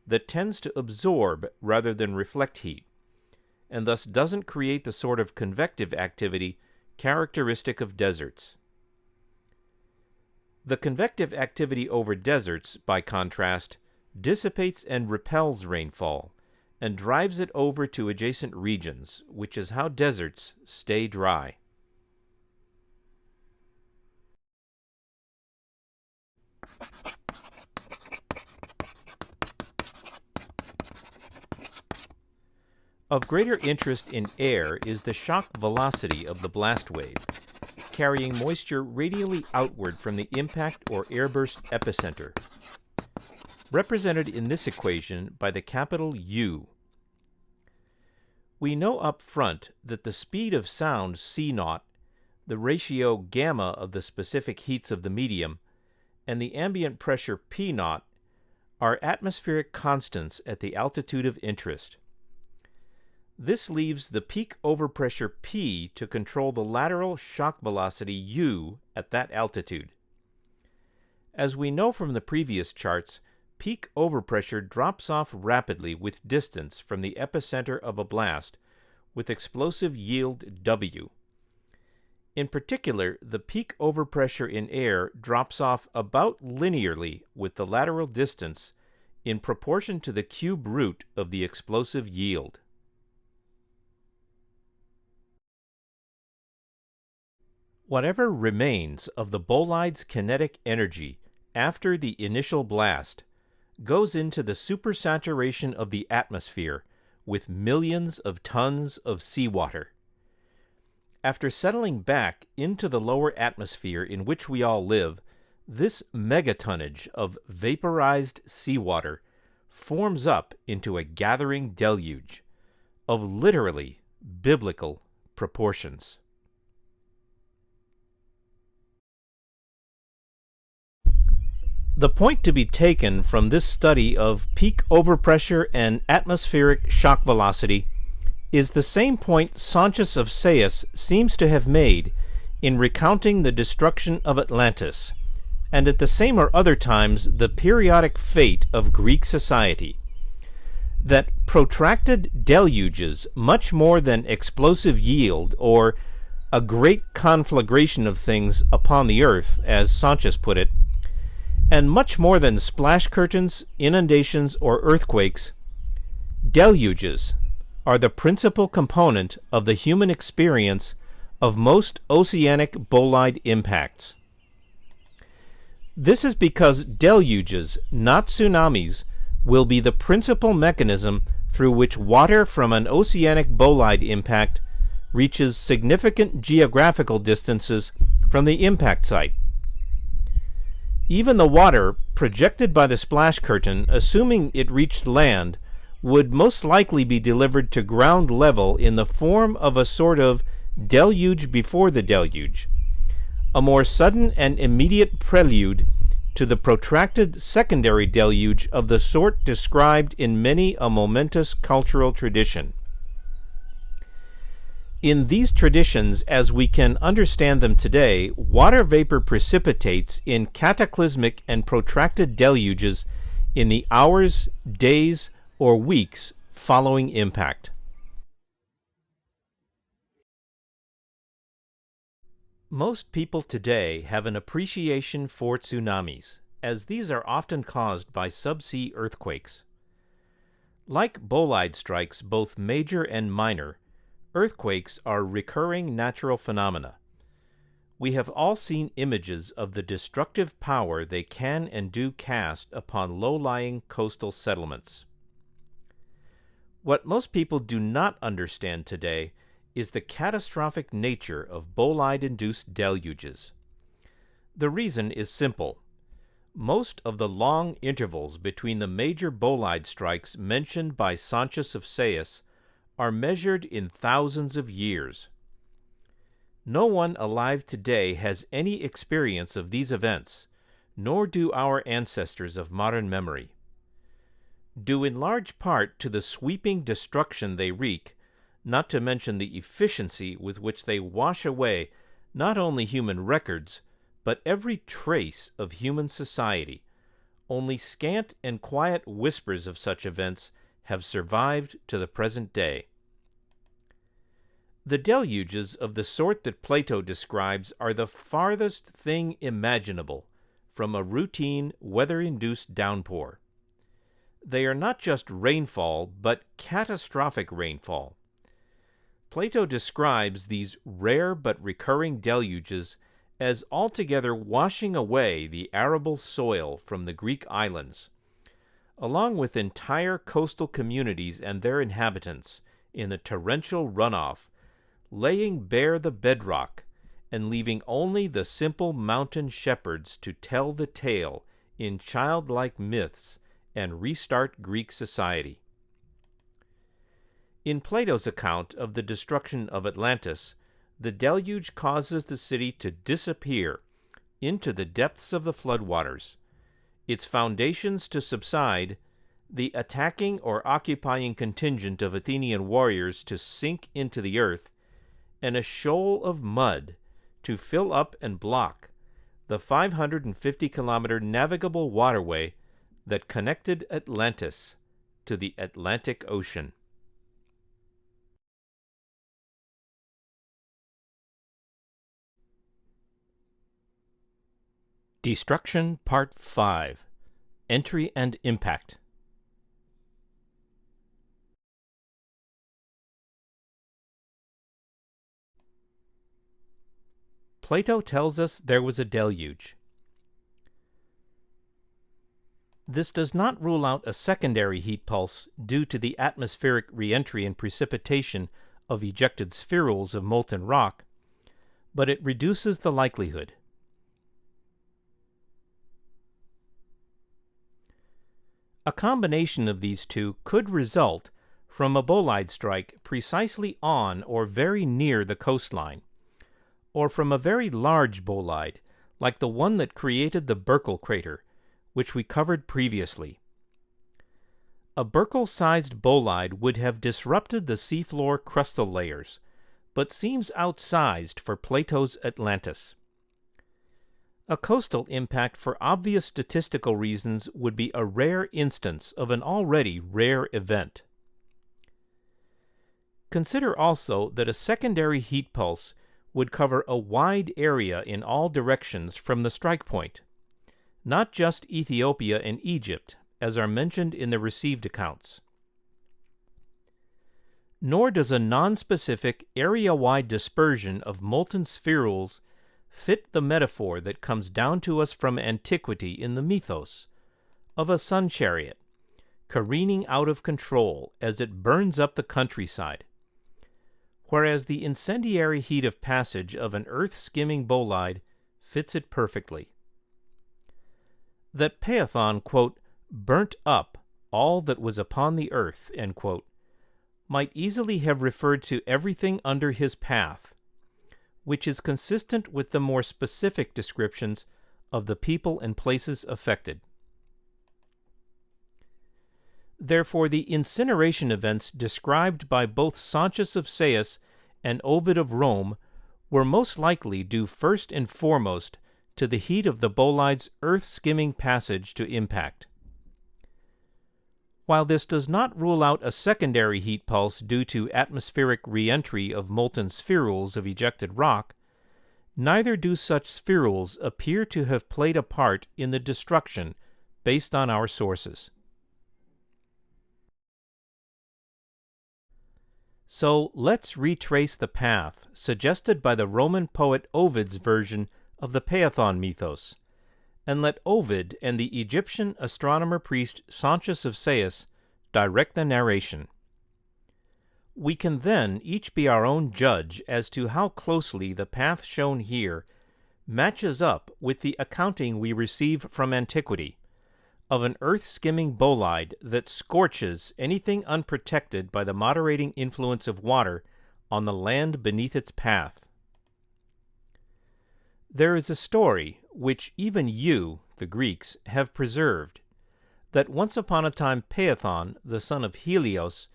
that tends to absorb rather than reflect heat, and thus doesn't create the sort of convective activity characteristic of deserts. The convective activity over deserts, by contrast, dissipates and repels rainfall, and drives it over to adjacent regions, which is how deserts stay dry. Of greater interest in air is the shock velocity of the blast wave, carrying moisture radially outward from the impact or airburst epicenter, represented in this equation by the capital U. We know up front that the speed of sound c0, the ratio gamma of the specific heats of the medium, and the ambient pressure p0 are atmospheric constants at the altitude of interest. This leaves the peak overpressure P to control the lateral shock velocity U at that altitude. As we know from the previous charts, peak overpressure drops off rapidly with distance from the epicenter of a blast, with explosive yield W. In particular, the peak overpressure in air drops off about linearly with the lateral distance in proportion to the cube root of the explosive yield. Whatever remains of the bolide's kinetic energy after the initial blast goes into the supersaturation of the atmosphere with millions of tons of seawater. After settling back into the lower atmosphere in which we all live, this megatonnage of vaporized seawater forms up into a gathering deluge of literally biblical proportions. The point to be taken from this study of peak overpressure and atmospheric shock velocity is the same point Sanchez of Sayas seems to have made in recounting the destruction of Atlantis, and at the same or other times the periodic fate of Greek society, that protracted deluges, much more than explosive yield or a great conflagration of things upon the earth, as Sanchez put it, and much more than splash curtains, inundations, or earthquakes, deluges are the principal component of the human experience of most oceanic bolide impacts. This is because deluges, not tsunamis, will be the principal mechanism through which water from an oceanic bolide impact reaches significant geographical distances from the impact site. Even the water projected by the splash curtain, assuming it reached land, would most likely be delivered to ground level in the form of a sort of deluge before the deluge, a more sudden and immediate prelude to the protracted secondary deluge of the sort described in many a momentous cultural tradition. In these traditions, as we can understand them today, water vapor precipitates in cataclysmic and protracted deluges in the hours, days, or weeks following impact. Most people today have an appreciation for tsunamis, as these are often caused by subsea earthquakes. Like bolide strikes, both major and minor, earthquakes are recurring natural phenomena. We have all seen images of the destructive power they can and do cast upon low-lying coastal settlements. What most people do not understand today is the catastrophic nature of bolide-induced deluges. The reason is simple. Most of the long intervals between the major bolide strikes mentioned by Sanchez of Sayas are measured in thousands of years. No one alive today has any experience of these events, nor do our ancestors of modern memory. Due in large part to the sweeping destruction they wreak, not to mention the efficiency with which they wash away not only human records, but every trace of human society, only scant and quiet whispers of such events have survived to the present day. The deluges of the sort that Plato describes are the farthest thing imaginable from a routine weather-induced downpour. They are not just rainfall, but catastrophic rainfall. Plato describes these rare but recurring deluges as altogether washing away the arable soil from the Greek islands, along with entire coastal communities and their inhabitants, in a torrential runoff, laying bare the bedrock and leaving only the simple mountain shepherds to tell the tale in childlike myths and restart Greek society. In Plato's account of the destruction of Atlantis, the deluge causes the city to disappear into the depths of the floodwaters, its foundations to subside, the attacking or occupying contingent of Athenian warriors to sink into the earth, and a shoal of mud to fill up and block the 550-kilometer navigable waterway that connected Atlantis to the Atlantic Ocean. Destruction Part 5. Entry and Impact. Plato tells us there was a deluge. This does not rule out a secondary heat pulse due to the atmospheric reentry and precipitation of ejected spherules of molten rock, but it reduces the likelihood. A combination of these two could result from a bolide strike precisely on or very near the coastline, or from a very large bolide, like the one that created the Borehole crater, which we covered previously. A Burckle-sized bolide would have disrupted the seafloor crustal layers, but seems outsized for Plato's Atlantis. A coastal impact for obvious statistical reasons would be a rare instance of an already rare event. Consider also that a secondary heat pulse would cover a wide area in all directions from the strike point, not just Ethiopia and Egypt, as are mentioned in the received accounts. Nor does a nonspecific area-wide dispersion of molten spherules fit the metaphor that comes down to us from antiquity in the mythos of a sun chariot careening out of control as it burns up the countryside, whereas the incendiary heat of passage of an earth-skimming bolide fits it perfectly. That Phaethon, quote, burnt up all that was upon the earth, end quote, might easily have referred to everything under his path, which is consistent with the more specific descriptions of the people and places affected. Therefore, the incineration events described by both Sancius of Sais and Ovid of Rome were most likely due first and foremost to the heat of the bolide's earth-skimming passage to impact. While this does not rule out a secondary heat pulse due to atmospheric re-entry of molten spherules of ejected rock, neither do such spherules appear to have played a part in the destruction based on our sources. So let's retrace the path suggested by the Roman poet Ovid's version of the Phaethon mythos, and let Ovid and the Egyptian astronomer-priest Sancius of Sais direct the narration. We can then each be our own judge as to how closely the path shown here matches up with the accounting we receive from antiquity of an earth-skimming bolide that scorches anything unprotected by the moderating influence of water on the land beneath its path. There is a story, which even you, the Greeks, have preserved, that once upon a time Phaethon, the son of Helios,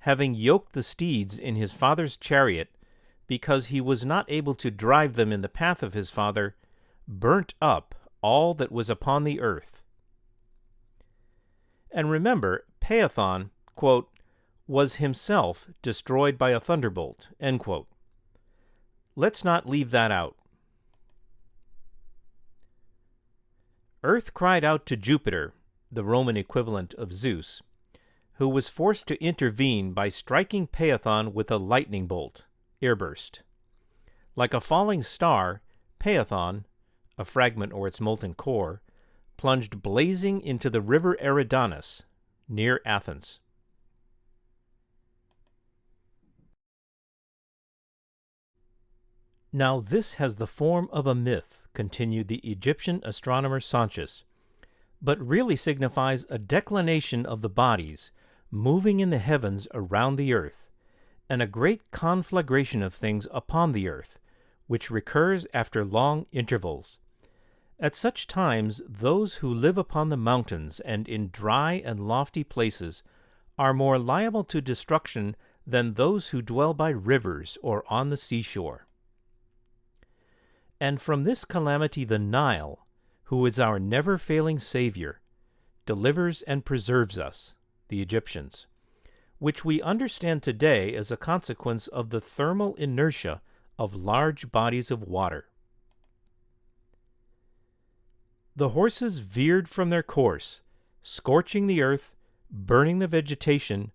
having yoked the steeds in his father's chariot, because he was not able to drive them in the path of his father, burnt up all that was upon the earth. And remember, Phaethon, quote, was himself destroyed by a thunderbolt, end quote. Let's not leave that out. Earth cried out to Jupiter, the Roman equivalent of Zeus, who was forced to intervene by striking Phaethon with a lightning bolt, airburst. Like a falling star, Phaethon, a fragment or its molten core, plunged blazing into the river Eridanus, near Athens. Now this has the form of a myth, continued the Egyptian astronomer Sancius, but really signifies a declination of the bodies moving in the heavens around the earth, and a great conflagration of things upon the earth, which recurs after long intervals. At such times those who live upon the mountains and in dry and lofty places are more liable to destruction than those who dwell by rivers or on the seashore. And from this calamity the Nile, who is our never-failing Savior, delivers and preserves us, the Egyptians, which we understand today as a consequence of the thermal inertia of large bodies of water. The horses veered from their course, scorching the earth, burning the vegetation,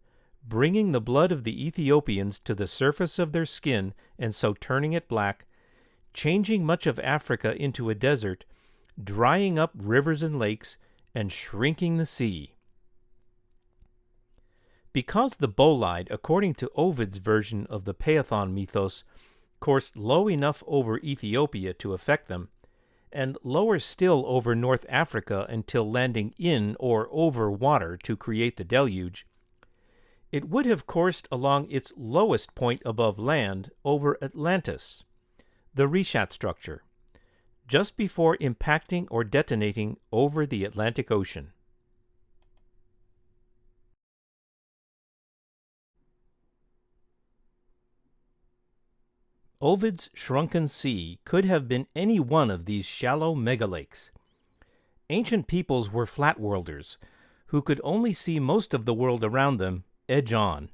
bringing the blood of the Ethiopians to the surface of their skin and so turning it black, changing much of Africa into a desert, drying up rivers and lakes, and shrinking the sea. Because the bolide, according to Ovid's version of the Phaethon mythos, coursed low enough over Ethiopia to affect them, and lower still over North Africa until landing in or over water to create the deluge, it would have coursed along its lowest point above land over Atlantis, the Reshat structure, just before impacting or detonating over the Atlantic Ocean. Ovid's Shrunken Sea could have been any one of these shallow megalakes. Ancient peoples were flat-worlders, who could only see most of the world around them edge-on.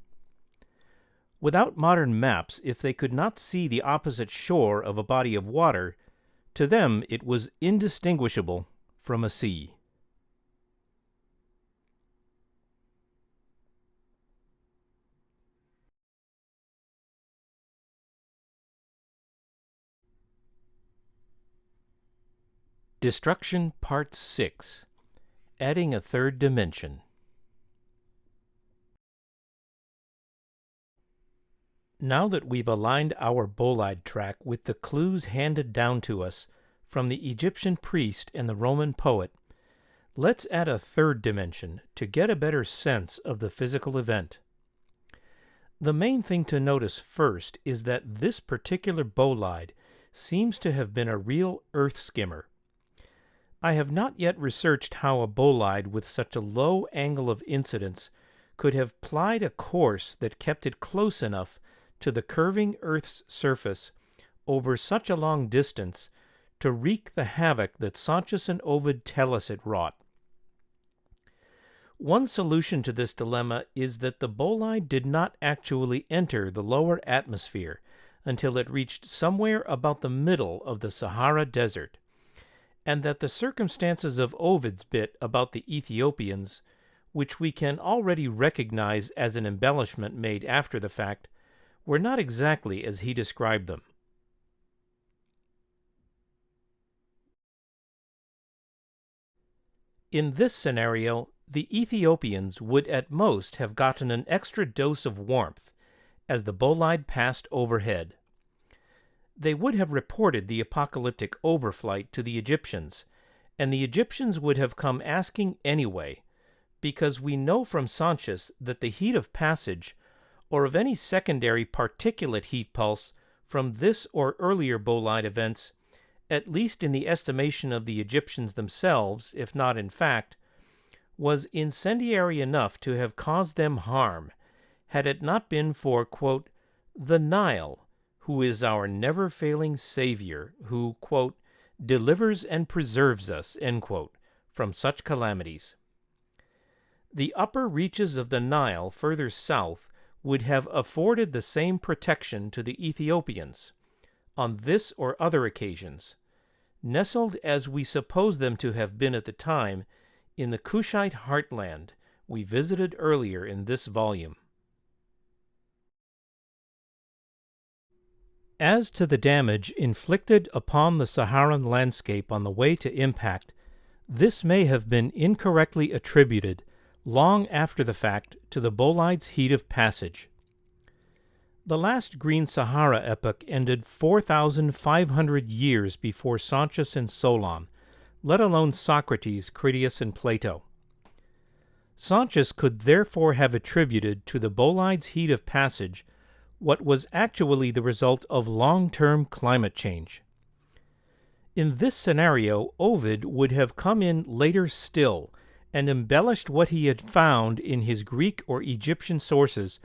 Without modern maps, if they could not see the opposite shore of a body of water, to them it was indistinguishable from a sea. Destruction Part 6. Adding a Third Dimension. Now that we've aligned our Bolide Track with the clues handed down to us from the Egyptian priest and the Roman poet, let's add a third dimension to get a better sense of the physical event. The main thing to notice first is that this particular bolide seems to have been a real earth skimmer. I have not yet researched how a bolide with such a low angle of incidence could have plied a course that kept it close enough to the curving Earth's surface over such a long distance to wreak the havoc that Sanchez and Ovid tell us it wrought. One solution to this dilemma is that the bolide did not actually enter the lower atmosphere until it reached somewhere about the middle of the Sahara Desert, and that the circumstances of Ovid's bit about the Ethiopians, which we can already recognize as an embellishment made after the fact, were not exactly as he described them. In this scenario, the Ethiopians would at most have gotten an extra dose of warmth as the bolide passed overhead. They would have reported the apocalyptic overflight to the Egyptians, and the Egyptians would have come asking anyway, because we know from Sanchez that the heat of passage, or of any secondary particulate heat pulse from this or earlier bolide events, at least in the estimation of the Egyptians themselves, if not in fact, was incendiary enough to have caused them harm, had it not been for, quote, the Nile, who is our never-failing Savior, who, quote, delivers and preserves us, end quote, from such calamities. The upper reaches of the Nile further south would have afforded the same protection to the Ethiopians, on this or other occasions, nestled as we suppose them to have been at the time in the Kushite heartland we visited earlier in this volume. As to the damage inflicted upon the Saharan landscape on the way to impact, this may have been incorrectly attributed long after the fact to the bolide's heat of passage. The last Green Sahara epoch ended 4,500 years before Sanchez and Solon, let alone Socrates, Critias, and Plato. Sanchez could therefore have attributed to the bolide's heat of passage what was actually the result of long-term climate change. In this scenario, Ovid would have come in later still and embellished what he had found in his Greek or Egyptian sources,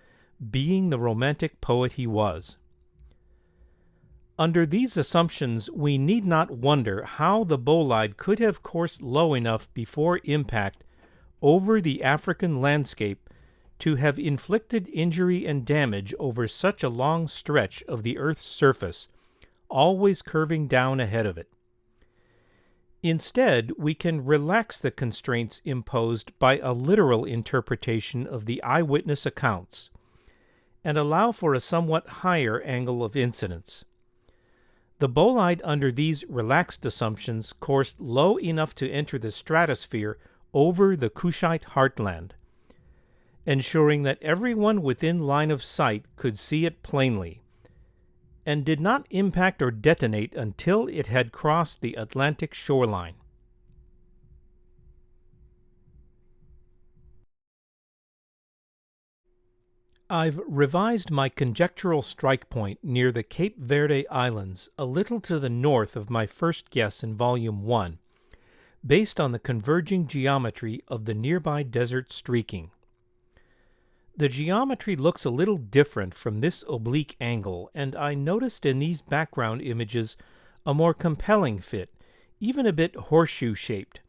being the romantic poet he was. Under these assumptions, we need not wonder how the bolide could have coursed low enough before impact over the African landscape to have inflicted injury and damage over such a long stretch of the Earth's surface, always curving down ahead of it. Instead, we can relax the constraints imposed by a literal interpretation of the eyewitness accounts, and allow for a somewhat higher angle of incidence. The bolide under these relaxed assumptions coursed low enough to enter the stratosphere over the Kushite heartland, ensuring that everyone within line of sight could see it plainly, and did not impact or detonate until it had crossed the Atlantic shoreline. I've revised my conjectural strike point near the Cape Verde Islands a little to the north of my first guess in Volume 1, based on the converging geometry of the nearby desert streaking. The geometry looks a little different from this oblique angle, and I noticed in these background images a more compelling fit, even a bit horseshoe-shaped,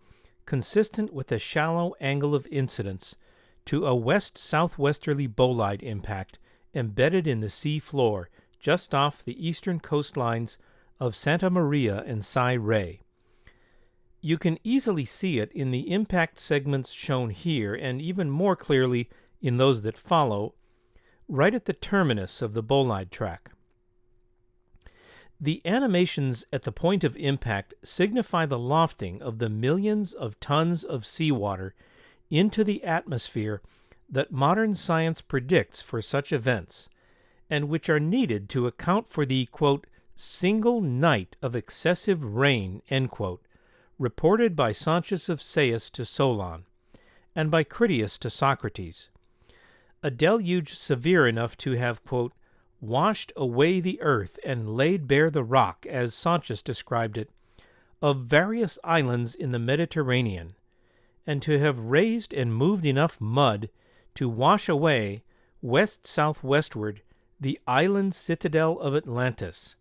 consistent with a shallow angle of incidence, to a west-southwesterly bolide impact embedded in the sea floor just off the eastern coastlines of Santa Maria and Ray. You can easily see it in the impact segments shown here, and even more clearly in those that follow, right at the terminus of the Bolide Track. The animations at the point of impact signify the lofting of the millions of tons of seawater into the atmosphere that modern science predicts for such events, and which are needed to account for the, quote, single night of excessive rain, end quote, reported by Sanchez of Sais to Solon, and by Critias to Socrates. A deluge severe enough to have, quote, washed away the earth and laid bare the rock, as Sanchez described it, of various islands in the Mediterranean, and to have raised and moved enough mud to wash away, west-southwestward, the island citadel of Atlantis,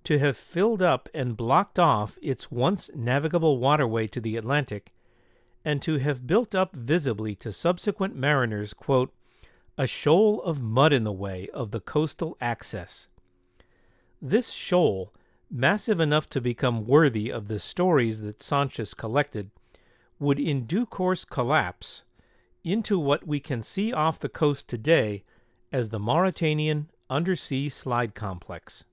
to have filled up and blocked off its once navigable waterway to the Atlantic, and to have built up visibly to subsequent mariners, quote, a shoal of mud in the way of the coastal access. This shoal, massive enough to become worthy of the stories that Sanchez collected, would in due course collapse into what we can see off the coast today as the Mauritanian Undersea Slide Complex.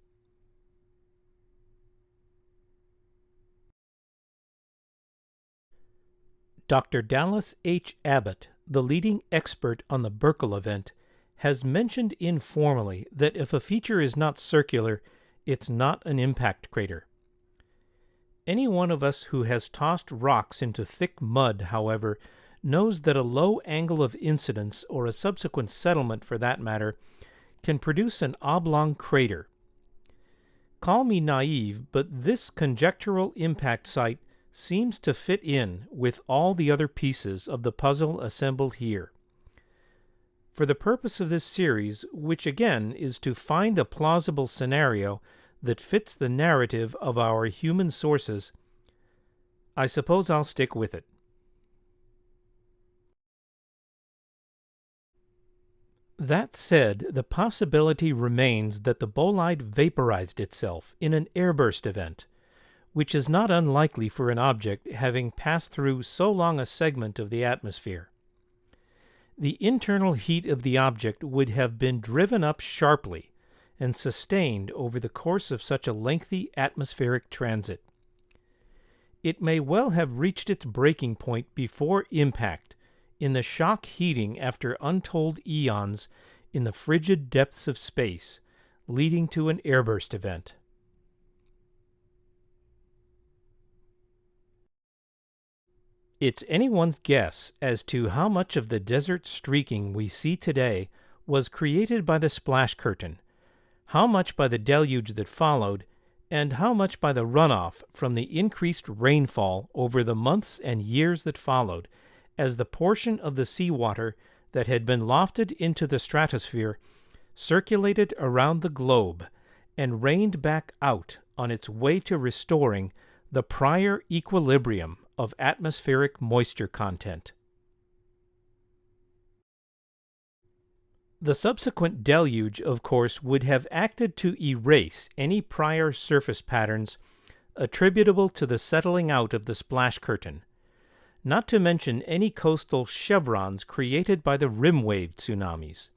Dr. Dallas H. Abbott, the leading expert on the Borehole event, has mentioned informally that if a feature is not circular, it's not an impact crater. Any one of us who has tossed rocks into thick mud, however, knows that a low angle of incidence, or a subsequent settlement for that matter, can produce an oblong crater. Call me naive, but this conjectural impact site seems to fit in with all the other pieces of the puzzle assembled here. For the purpose of this series, which again is to find a plausible scenario that fits the narrative of our human sources, I suppose I'll stick with it. That said, the possibility remains that the bolide vaporized itself in an airburst event, which is not unlikely for an object having passed through so long a segment of the atmosphere. The internal heat of the object would have been driven up sharply and sustained over the course of such a lengthy atmospheric transit. It may well have reached its breaking point before impact, in the shock heating after untold eons in the frigid depths of space, leading to an airburst event. It's anyone's guess as to how much of the desert streaking we see today was created by the splash curtain, how much by the deluge that followed, and how much by the runoff from the increased rainfall over the months and years that followed, as the portion of the seawater that had been lofted into the stratosphere circulated around the globe and rained back out on its way to restoring the prior equilibrium of atmospheric moisture content. The subsequent deluge, of course, would have acted to erase any prior surface patterns attributable to the settling out of the splash curtain, not to mention any coastal chevrons created by the rim wave tsunamis.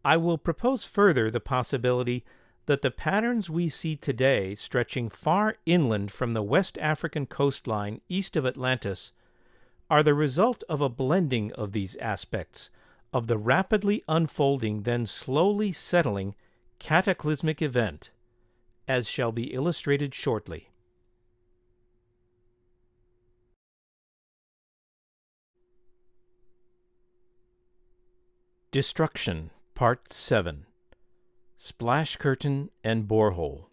I will propose further the possibility that the patterns we see today, stretching far inland from the West African coastline east of Atlantis, are the result of a blending of these aspects of the rapidly unfolding, then slowly settling, cataclysmic event, as shall be illustrated shortly. Destruction, Part 7. Splash Curtain and Borehole.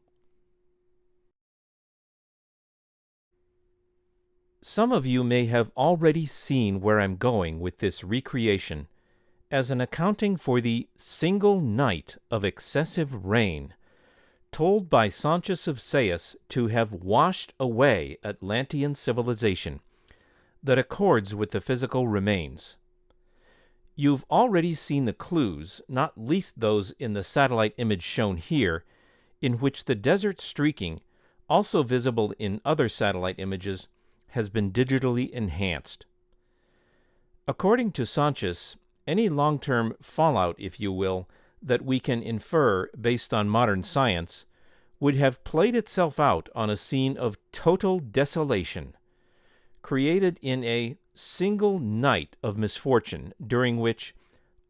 Some of you may have already seen where I'm going with this recreation, as an accounting for the single night of excessive rain, told by Sanchez of Sayas to have washed away Atlantean civilization, that accords with the physical remains. You've already seen the clues, not least those in the satellite image shown here, in which the desert streaking, also visible in other satellite images, has been digitally enhanced. According to Sanchez, any long-term fallout, if you will, that we can infer based on modern science would have played itself out on a scene of total desolation, created in a single night of misfortune during which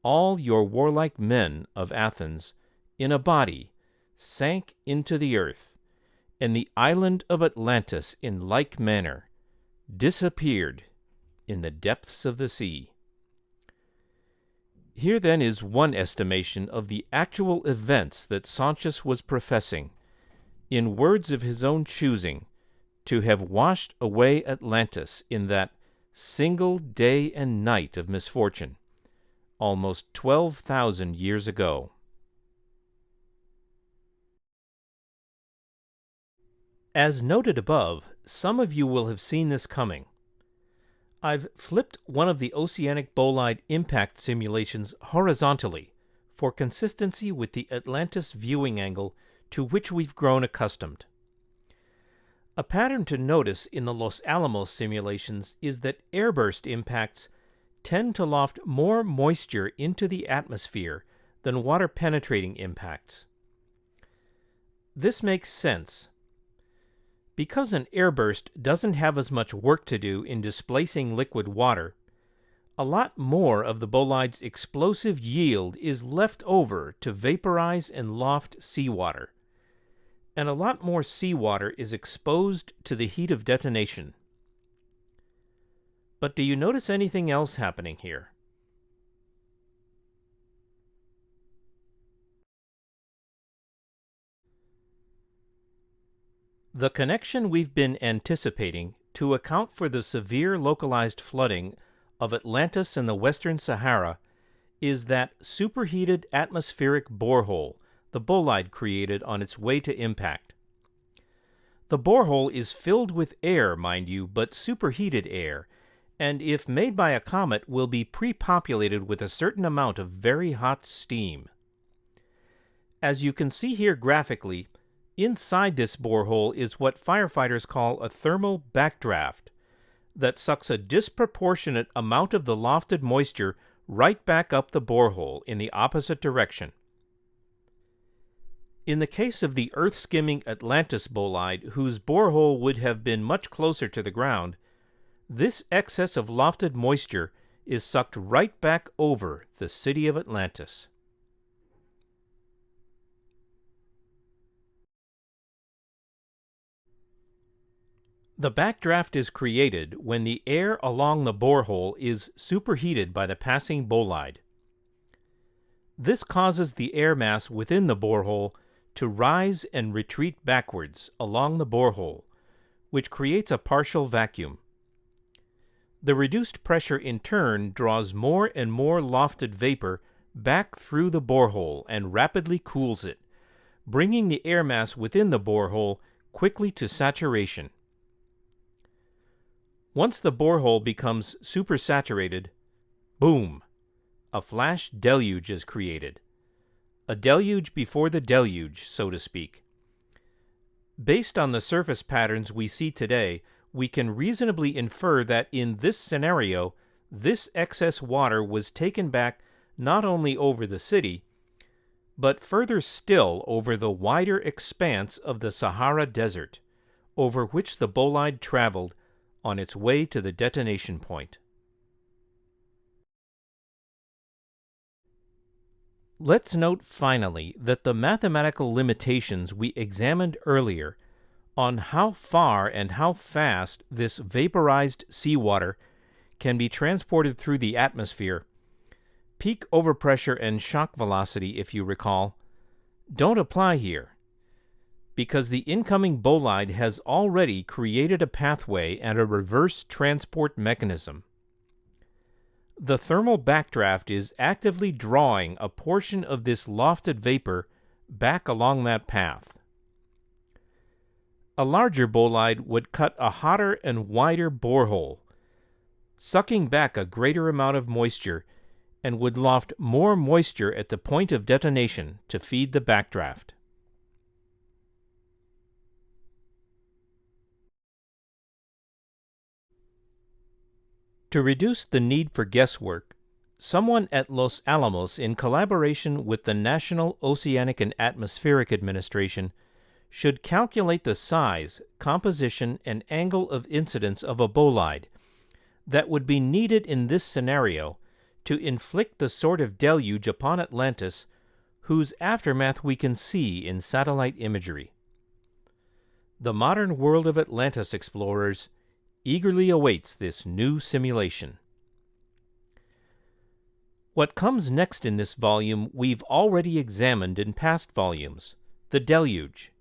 all your warlike men of Athens, in a body, sank into the earth, and the island of Atlantis in like manner disappeared in the depths of the sea. Here then is one estimation of the actual events that Sanchez was professing, in words of his own choosing, to have washed away Atlantis in that single day and night of misfortune, almost 12,000 years ago. As noted above, some of you will have seen this coming. I've flipped one of the oceanic bolide impact simulations horizontally for consistency with the Atlantis viewing angle to which we've grown accustomed. A pattern to notice in the Los Alamos simulations is that airburst impacts tend to loft more moisture into the atmosphere than water-penetrating impacts. This makes sense. Because an airburst doesn't have as much work to do in displacing liquid water, a lot more of the bolide's explosive yield is left over to vaporize and loft seawater, and a lot more seawater is exposed to the heat of detonation. But do you notice anything else happening here? The connection we've been anticipating to account for the severe localized flooding of Atlantis and the Western Sahara is that superheated atmospheric borehole the bolide created on its way to impact. The borehole is filled with air, mind you, but superheated air, and if made by a comet will be pre-populated with a certain amount of very hot steam. As you can see here graphically, inside this borehole is what firefighters call a thermal backdraft that sucks a disproportionate amount of the lofted moisture right back up the borehole in the opposite direction. In the case of the earth-skimming Atlantis bolide, whose borehole would have been much closer to the ground, this excess of lofted moisture is sucked right back over the city of Atlantis. The backdraft is created when the air along the borehole is superheated by the passing bolide. This causes the air mass within the borehole to rise and retreat backwards along the borehole, which creates a partial vacuum. The reduced pressure in turn draws more and more lofted vapor back through the borehole and rapidly cools it, bringing the air mass within the borehole quickly to saturation. Once the borehole becomes supersaturated, boom, a flash deluge is created. A deluge before the deluge, so to speak. Based on the surface patterns we see today, we can reasonably infer that in this scenario, this excess water was taken back not only over the city, but further still over the wider expanse of the Sahara Desert, over which the bolide traveled on its way to the detonation point. Let's note finally that the mathematical limitations we examined earlier on how far and how fast this vaporized seawater can be transported through the atmosphere, peak overpressure and shock velocity, if you recall, don't apply here, because the incoming bolide has already created a pathway and a reverse transport mechanism. The thermal backdraft is actively drawing a portion of this lofted vapor back along that path. A larger bolide would cut a hotter and wider borehole, sucking back a greater amount of moisture, and would loft more moisture at the point of detonation to feed the backdraft. To reduce the need for guesswork, someone at Los Alamos, in collaboration with the National Oceanic and Atmospheric Administration, should calculate the size, composition, and angle of incidence of a bolide that would be needed in this scenario to inflict the sort of deluge upon Atlantis whose aftermath we can see in satellite imagery. The modern world of Atlantis explorers eagerly awaits this new simulation. What comes next in this volume we've already examined in past volumes, the deluge.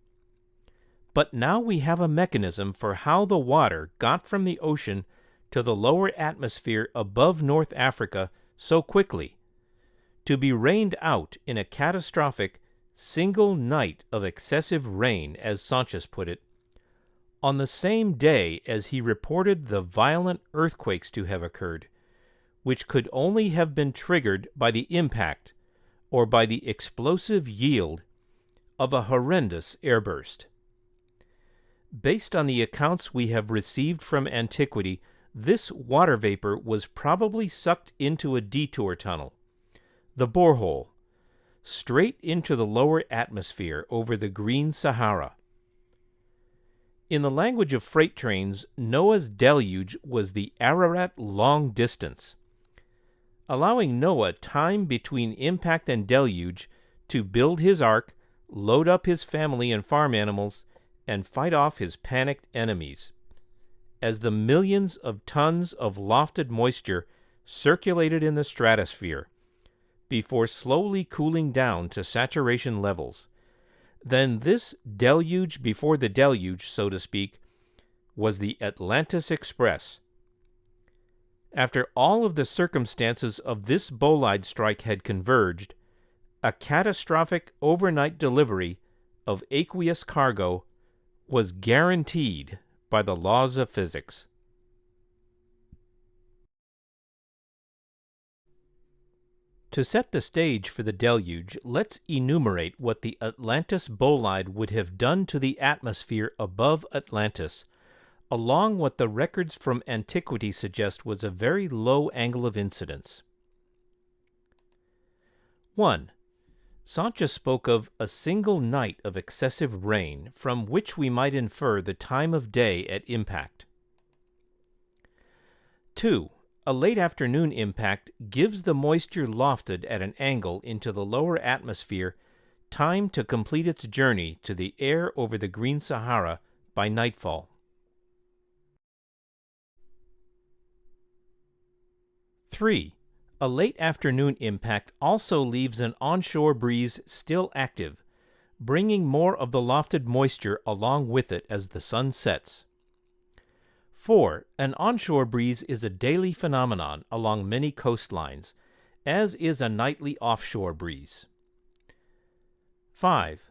But now we have a mechanism for how the water got from the ocean to the lower atmosphere above North Africa so quickly, to be rained out in a catastrophic single night of excessive rain, as Sanchez put it, on the same day as he reported the violent earthquakes to have occurred, which could only have been triggered by the impact or by the explosive yield of a horrendous airburst. Based on the accounts we have received from antiquity, this water vapor was probably sucked into a detour tunnel, the borehole, straight into the lower atmosphere over the Green Sahara. In the language of freight trains, Noah's deluge was the Ararat long distance, allowing Noah time between impact and deluge to build his ark, load up his family and farm animals, and fight off his panicked enemies. As the millions of tons of lofted moisture circulated in the stratosphere, before slowly cooling down to saturation levels, then this deluge before the deluge, so to speak, was the Atlantis Express. After all of the circumstances of this bolide strike had converged, a catastrophic overnight delivery of aqueous cargo was guaranteed by the laws of physics. To set the stage for the deluge, let's enumerate what the Atlantis bolide would have done to the atmosphere above Atlantis, along what the records from antiquity suggest was a very low angle of incidence. 1. Sanchez spoke of a single night of excessive rain, from which we might infer the time of day at impact. 2. A late afternoon impact gives the moisture lofted at an angle into the lower atmosphere time to complete its journey to the air over the Green Sahara by nightfall. 3. A late afternoon impact also leaves an onshore breeze still active, bringing more of the lofted moisture along with it as the sun sets. 4. An onshore breeze is a daily phenomenon along many coastlines, as is a nightly offshore breeze. 5.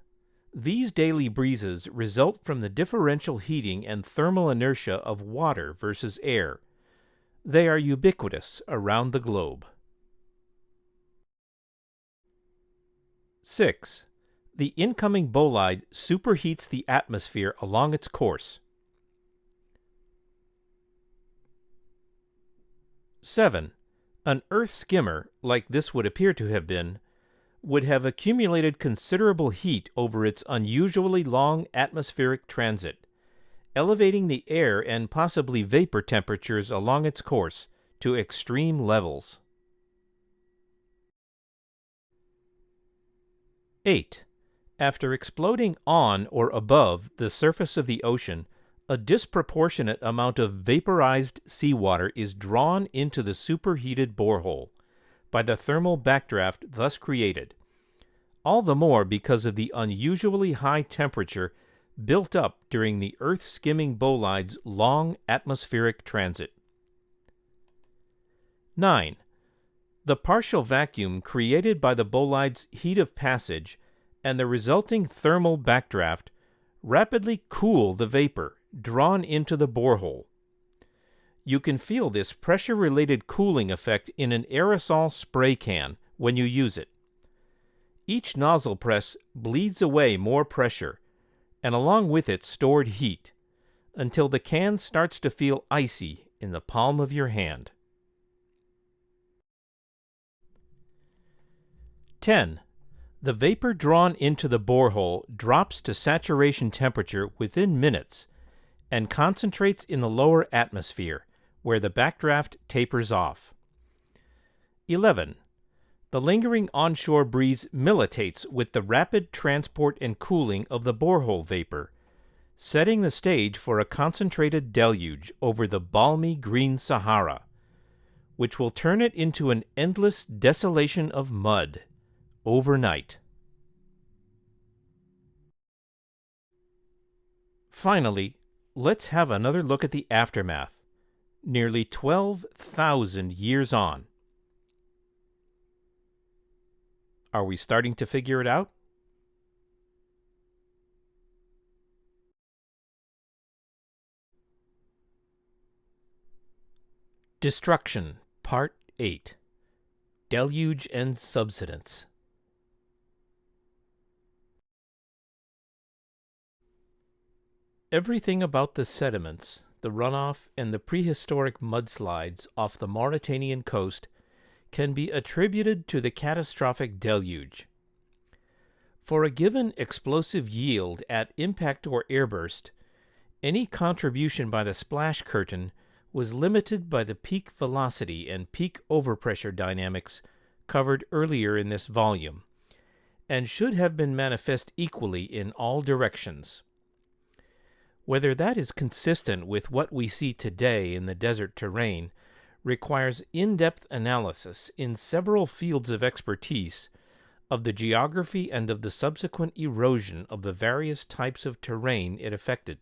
These daily breezes result from the differential heating and thermal inertia of water versus air. They are ubiquitous around the globe. 6. The incoming bolide superheats the atmosphere along its course. 7. An Earth skimmer, like this would appear to have been, would have accumulated considerable heat over its unusually long atmospheric transit, elevating the air and possibly vapor temperatures along its course to extreme levels. 8. After exploding on or above the surface of the ocean, a disproportionate amount of vaporized seawater is drawn into the superheated borehole by the thermal backdraft thus created, all the more because of the unusually high temperature built up during the Earth-skimming bolide's long atmospheric transit. 9. The partial vacuum created by the bolide's heat of passage and the resulting thermal backdraft rapidly cool the vapor drawn into the borehole. You can feel this pressure-related cooling effect in an aerosol spray can when you use it. Each nozzle press bleeds away more pressure, and along with it stored heat, until the can starts to feel icy in the palm of your hand. 10. The vapor drawn into the borehole drops to saturation temperature within minutes and concentrates in the lower atmosphere, where the backdraft tapers off. 11. The lingering onshore breeze militates with the rapid transport and cooling of the borehole vapor, setting the stage for a concentrated deluge over the balmy green Sahara, which will turn it into an endless desolation of mud overnight. Finally, let's have another look at the aftermath, nearly 12,000 years on. Are we starting to figure it out? Destruction, Part 8. Deluge and Subsidence. Everything about the sediments, the runoff, and the prehistoric mudslides off the Mauritanian coast can be attributed to the catastrophic deluge. For a given explosive yield at impact or airburst, any contribution by the splash curtain was limited by the peak velocity and peak overpressure dynamics covered earlier in this volume, and should have been manifest equally in all directions. Whether that is consistent with what we see today in the desert terrain requires in-depth analysis in several fields of expertise of the geography and of the subsequent erosion of the various types of terrain it affected.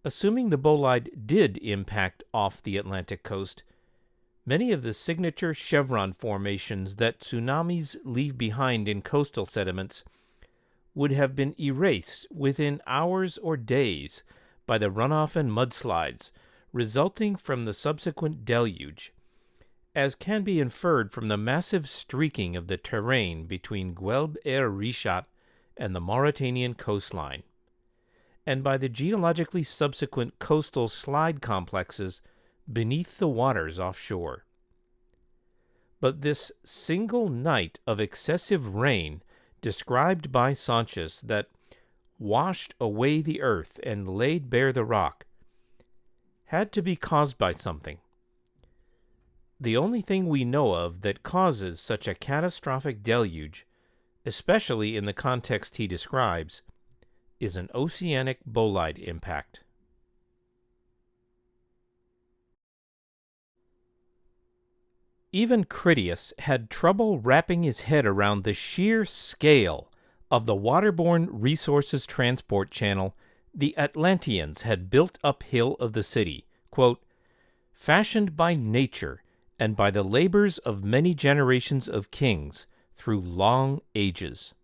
Assuming the bolide did impact off the Atlantic coast, many of the signature chevron formations that tsunamis leave behind in coastal sediments would have been erased within hours or days by the runoff and mudslides resulting from the subsequent deluge, as can be inferred from the massive streaking of the terrain between Guelb er Rishat and the Mauritanian coastline, and by the geologically subsequent coastal slide complexes beneath the waters offshore. But this single night of excessive rain described by Sanchez that washed away the earth and laid bare the rock had to be caused by something. The only thing we know of that causes such a catastrophic deluge, especially in the context he describes, is an oceanic bolide impact. Even Critias had trouble wrapping his head around the sheer scale of the waterborne resources transport channel the Atlanteans had built uphill of the city, quote, fashioned by nature and by the labors of many generations of kings through long ages.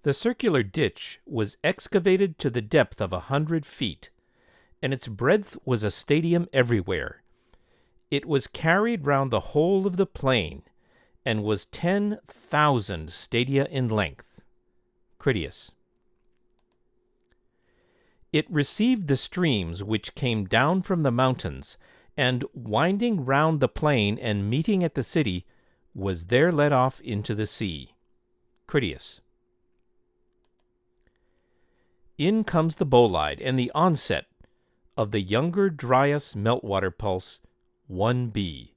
The circular ditch was excavated to the depth of 100 feet, and its breadth was a stadium everywhere. It was carried round the whole of the plain, and was 10,000 stadia in length. Critias. It received the streams which came down from the mountains, and, winding round the plain and meeting at the city, was there let off into the sea. Critias. In comes the bolide and the onset of the Younger Dryas meltwater pulse 1b.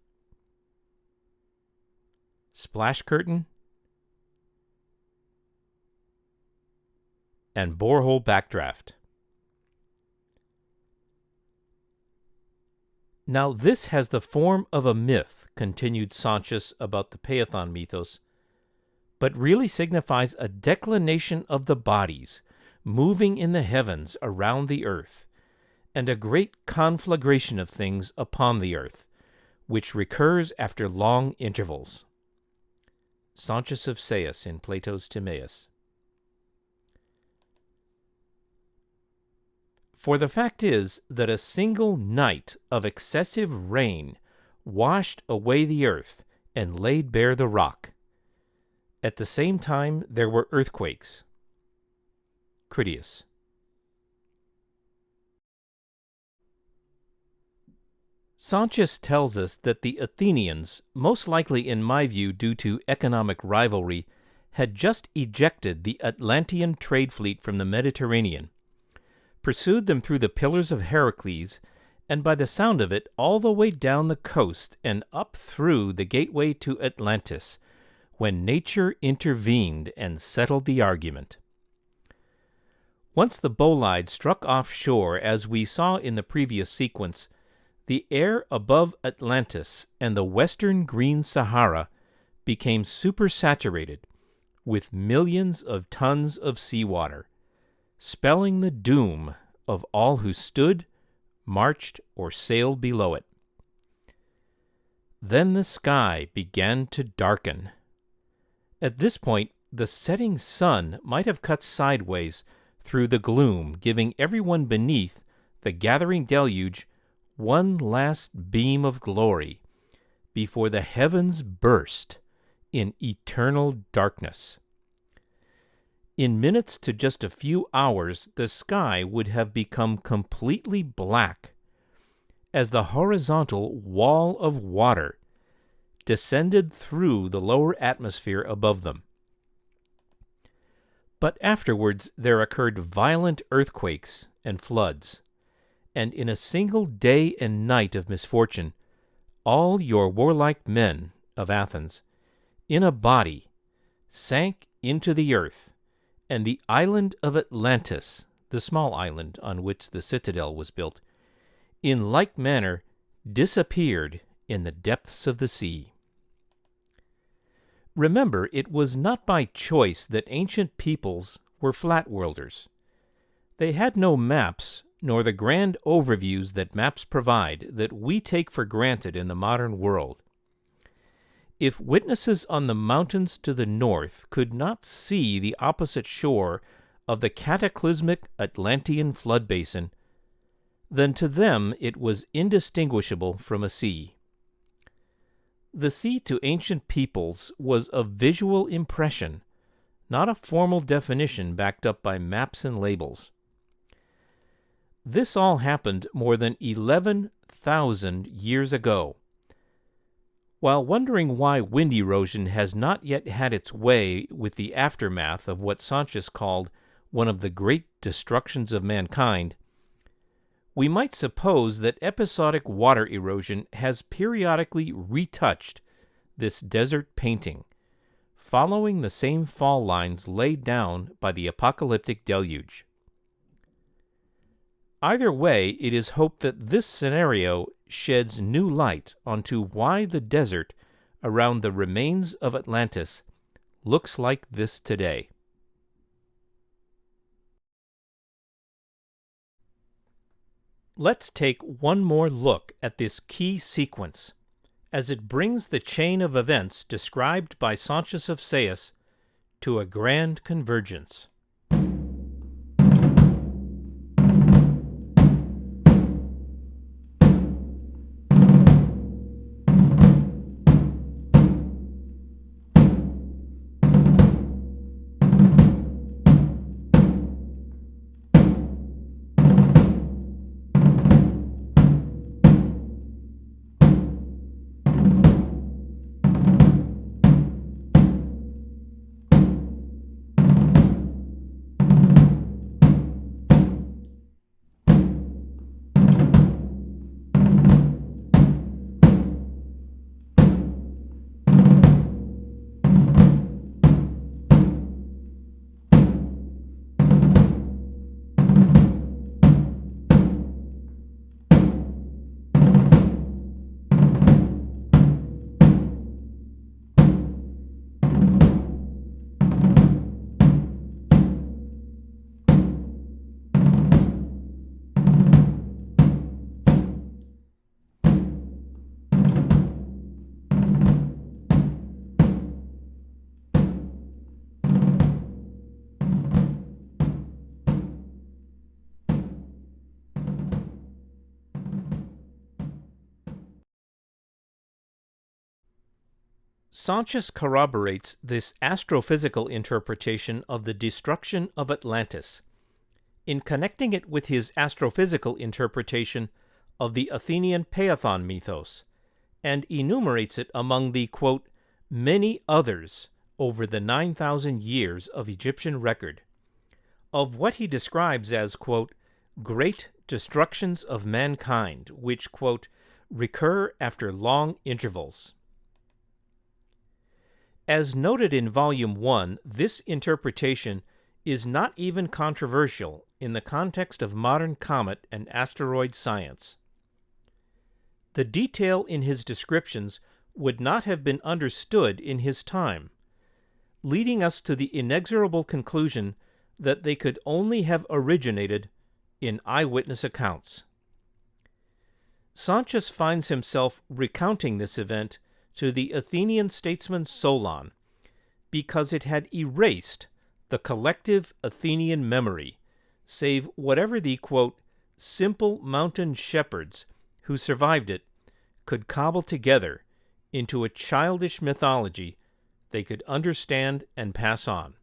Splash curtain and borehole backdraft. Now this has the form of a myth, continued Sanchez about the Peathon mythos, but really signifies a declination of the bodies moving in the heavens around the earth, and a great conflagration of things upon the earth, which recurs after long intervals. Sanchez of Sais in Plato's Timaeus. For the fact is that a single night of excessive rain washed away the earth and laid bare the rock. At the same time there were earthquakes. Critias. Sanchez tells us that the Athenians, most likely in my view due to economic rivalry, had just ejected the Atlantean trade fleet from the Mediterranean, pursued them through the Pillars of Heracles, and by the sound of it all the way down the coast and up through the gateway to Atlantis, when nature intervened and settled the argument. Once the Bolide struck offshore, as we saw in the previous sequence, the air above Atlantis and the western Green Sahara became supersaturated with millions of tons of seawater, spelling the doom of all who stood, marched, or sailed below it. Then the sky began to darken. At this point, the setting sun might have cut sideways through the gloom, giving everyone beneath the gathering deluge one last beam of glory before the heavens burst in eternal darkness. In minutes to just a few hours, the sky would have become completely black as the horizontal wall of water descended through the lower atmosphere above them. But afterwards there occurred violent earthquakes and floods, and in a single day and night of misfortune, all your warlike men of Athens, in a body, sank into the earth, and the island of Atlantis, the small island on which the citadel was built, in like manner disappeared in the depths of the sea. Remember, it was not by choice that ancient peoples were flat-worlders. They had no maps, nor the grand overviews that maps provide that we take for granted in the modern world. If witnesses on the mountains to the north could not see the opposite shore of the cataclysmic Atlantean flood basin, then to them it was indistinguishable from a sea. The sea to ancient peoples was a visual impression, not a formal definition backed up by maps and labels. This all happened more than 11,000 years ago. While wondering why wind erosion has not yet had its way with the aftermath of what Sanchez called one of the great destructions of mankind, we might suppose that episodic water erosion has periodically retouched this desert painting, following the same fall lines laid down by the apocalyptic deluge. Either way, it is hoped that this scenario sheds new light onto why the desert around the remains of Atlantis looks like this today. Let's take one more look at this key sequence, as it brings the chain of events described by Sanchez of Sais to a grand convergence. Sanchez corroborates this astrophysical interpretation of the destruction of Atlantis in connecting it with his astrophysical interpretation of the Athenian Peathon mythos, and enumerates it among the, quote, many others over the 9,000 years of Egyptian record, of what he describes as, quote, great destructions of mankind, which, quote, recur after long intervals. As noted in Volume 1, this interpretation is not even controversial in the context of modern comet and asteroid science. The detail in his descriptions would not have been understood in his time, leading us to the inexorable conclusion that they could only have originated in eyewitness accounts. Sanchez finds himself recounting this event to the Athenian statesman Solon because it had erased the collective Athenian memory, save whatever the, quote, simple mountain shepherds who survived it could cobble together into a childish mythology they could understand and pass on.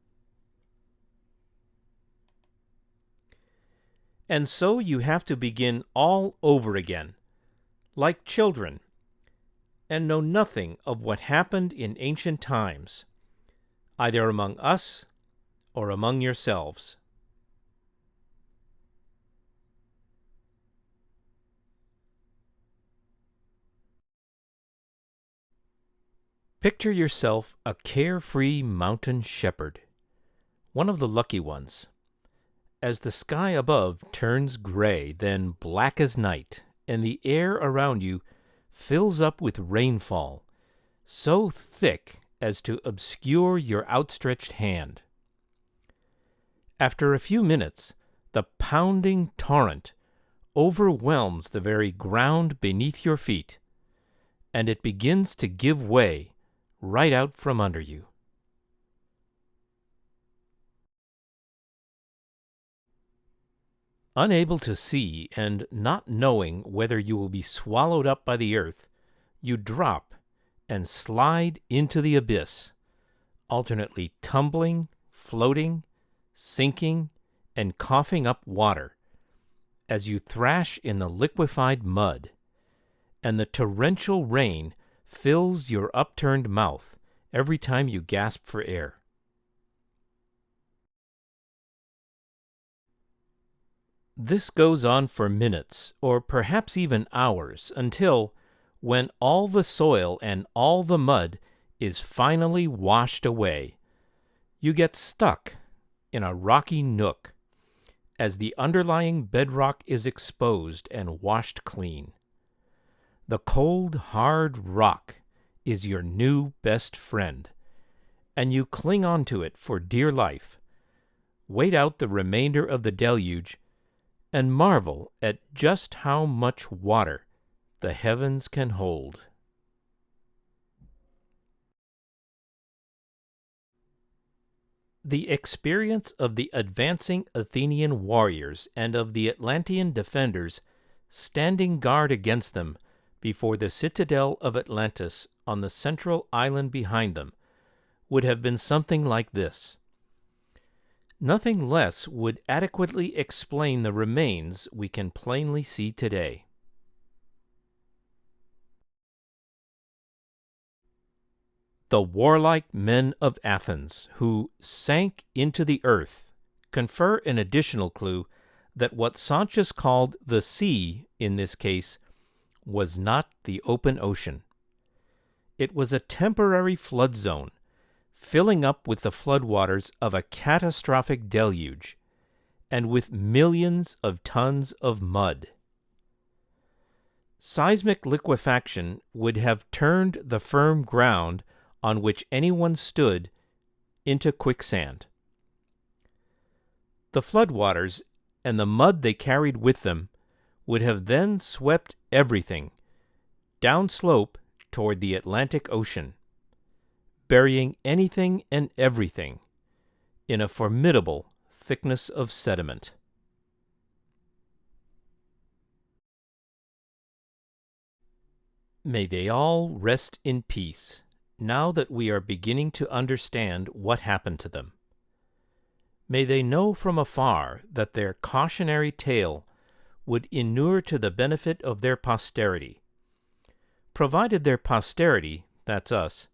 And so you have to begin all over again, like children, and know nothing of what happened in ancient times, either among us or among yourselves. Picture yourself a carefree mountain shepherd, one of the lucky ones. As the sky above turns gray, then black as night, and the air around you fills up with rainfall, so thick as to obscure your outstretched hand. After a few minutes, the pounding torrent overwhelms the very ground beneath your feet, and it begins to give way right out from under you. Unable to see and not knowing whether you will be swallowed up by the earth, you drop and slide into the abyss, alternately tumbling, floating, sinking, and coughing up water as you thrash in the liquefied mud, and the torrential rain fills your upturned mouth every time you gasp for air. This goes on for minutes, or perhaps even hours, until, when all the soil and all the mud is finally washed away, you get stuck in a rocky nook as the underlying bedrock is exposed and washed clean. The cold, hard rock is your new best friend, and you cling onto it for dear life, wait out the remainder of the deluge, and marvel at just how much water the heavens can hold. The experience of the advancing Athenian warriors and of the Atlantean defenders standing guard against them before the citadel of Atlantis on the central island behind them would have been something like this. Nothing less would adequately explain the remains we can plainly see today. The warlike men of Athens, who sank into the earth, confer an additional clue that what Sanchez called the sea, in this case, was not the open ocean. It was a temporary flood zone, filling up with the floodwaters of a catastrophic deluge, and with millions of tons of mud. Seismic liquefaction would have turned the firm ground on which anyone stood into quicksand. The floodwaters and the mud they carried with them would have then swept everything downslope toward the Atlantic Ocean, burying anything and everything in a formidable thickness of sediment. May they all rest in peace now that we are beginning to understand what happened to them. May they know from afar that their cautionary tale would inure to the benefit of their posterity, provided their posterity, that's us,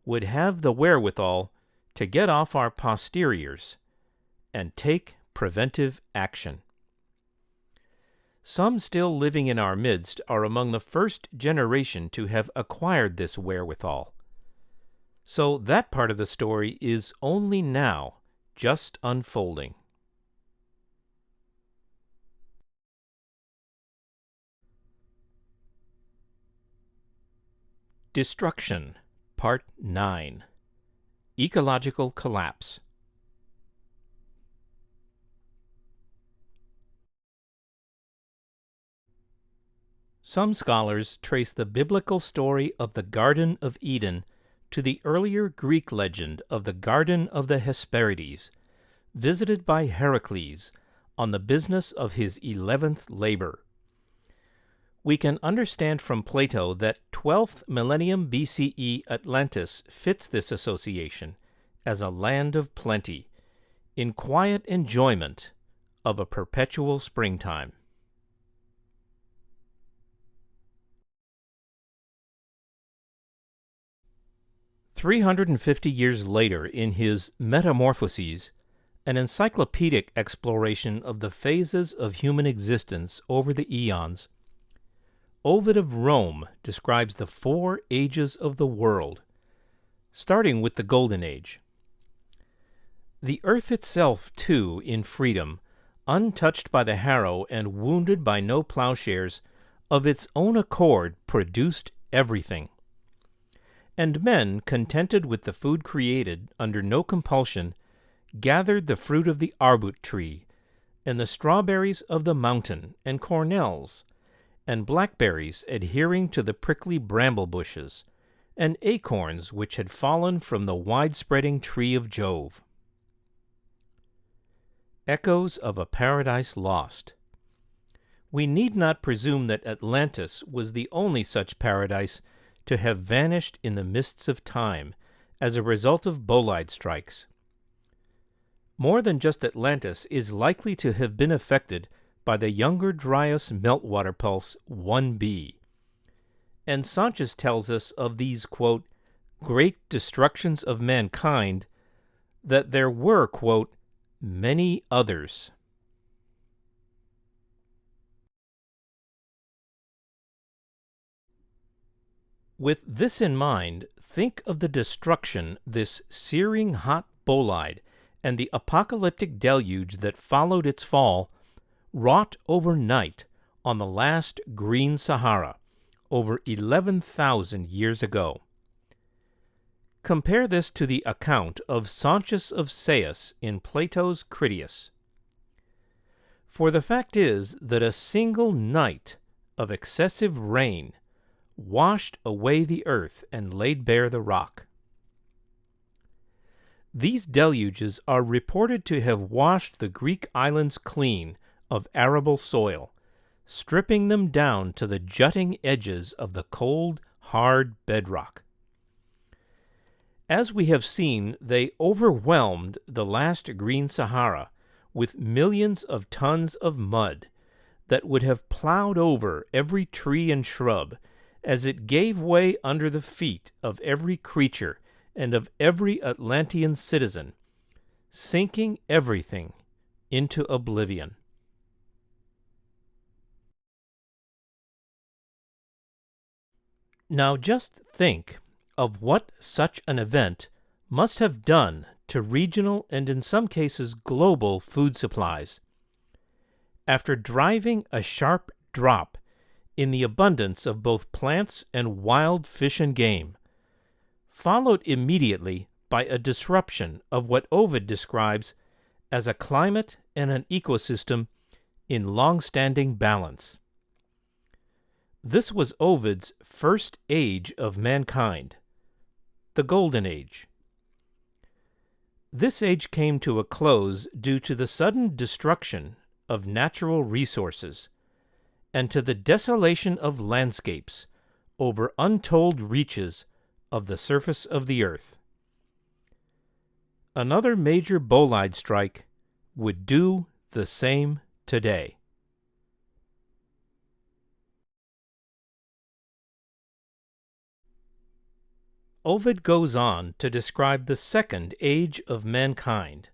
would have the wherewithal to get off our posteriors and take preventive action. Some still living in our midst are among the first generation to have acquired this wherewithal. So that part of the story is only now just unfolding. Destruction, Part 9. Ecological Collapse. Some scholars trace the biblical story of the Garden of Eden to the earlier Greek legend of the Garden of the Hesperides, visited by Heracles on the business of his 11th labor. We can understand from Plato that 12th millennium BCE Atlantis fits this association as a land of plenty, in quiet enjoyment of a perpetual springtime. "350 years later, in his Metamorphoses, an encyclopedic exploration of the phases of human existence over the eons, Ovid of Rome describes the 4 ages of the world, starting with the Golden Age. The earth itself, too, in freedom, untouched by the harrow and wounded by no plowshares, of its own accord produced everything. And men, contented with the food created under no compulsion, gathered the fruit of the arbut tree, and the strawberries of the mountain, and cornels, and blackberries adhering to the prickly bramble bushes, and acorns which had fallen from the wide-spreading tree of Jove." Echoes of a Paradise Lost. We need not presume that Atlantis was the only such paradise to have vanished in the mists of time as a result of bolide strikes. More than just Atlantis is likely to have been affected by the Younger Dryas meltwater pulse 1b. And Sanchez tells us of these, quote, "great destructions of mankind," that there were, quote, "many others." With this in mind, think of the destruction this searing hot bolide and the apocalyptic deluge that followed its fall wrought overnight on the last green Sahara, over 11,000 years ago. Compare this to the account of Sanchez of Sais in Plato's Critias. For the fact is that a single night of excessive rain washed away the earth and laid bare the rock. These deluges are reported to have washed the Greek islands clean of arable soil, stripping them down to the jutting edges of the cold, hard bedrock. As we have seen, they overwhelmed the last green Sahara with millions of tons of mud that would have plowed over every tree and shrub as it gave way under the feet of every creature and of every Atlantean citizen, sinking everything into oblivion. Now just think of what such an event must have done to regional and in some cases global food supplies. After driving a sharp drop in the abundance of both plants and wild fish and game, followed immediately by a disruption of what Ovid describes as a climate and an ecosystem in long-standing balance. This was Ovid's first age of mankind, the Golden Age. This age came to a close due to the sudden destruction of natural resources and to the desolation of landscapes over untold reaches of the surface of the Earth. Another major bolide strike would do the same today. Ovid goes on to describe the second age of mankind,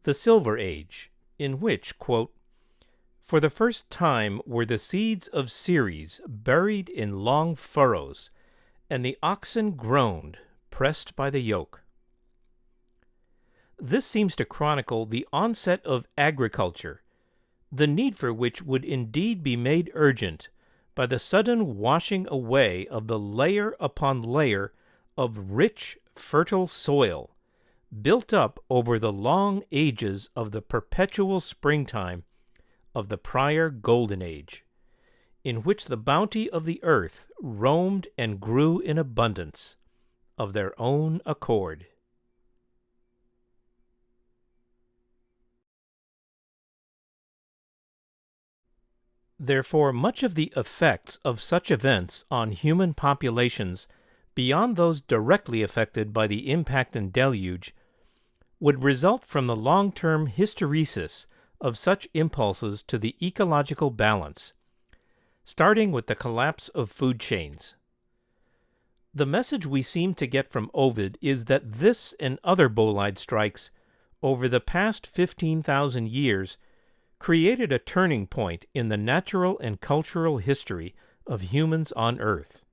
the Silver Age, in which, quote, "For the first time were the seeds of Ceres buried in long furrows, and the oxen groaned, pressed by the yoke." This seems to chronicle the onset of agriculture, the need for which would indeed be made urgent by the sudden washing away of the layer upon layer of rich, fertile soil, built up over the long ages of the perpetual springtime of the prior Golden Age, in which the bounty of the earth roamed and grew in abundance, of their own accord. Therefore, much of the effects of such events on human populations, beyond those directly affected by the impact and deluge, would result from the long-term hysteresis of such impulses to the ecological balance, starting with the collapse of food chains. The message we seem to get from Ovid is that this and other bolide strikes over the past 15,000 years created a turning point in the natural and cultural history of humans on Earth.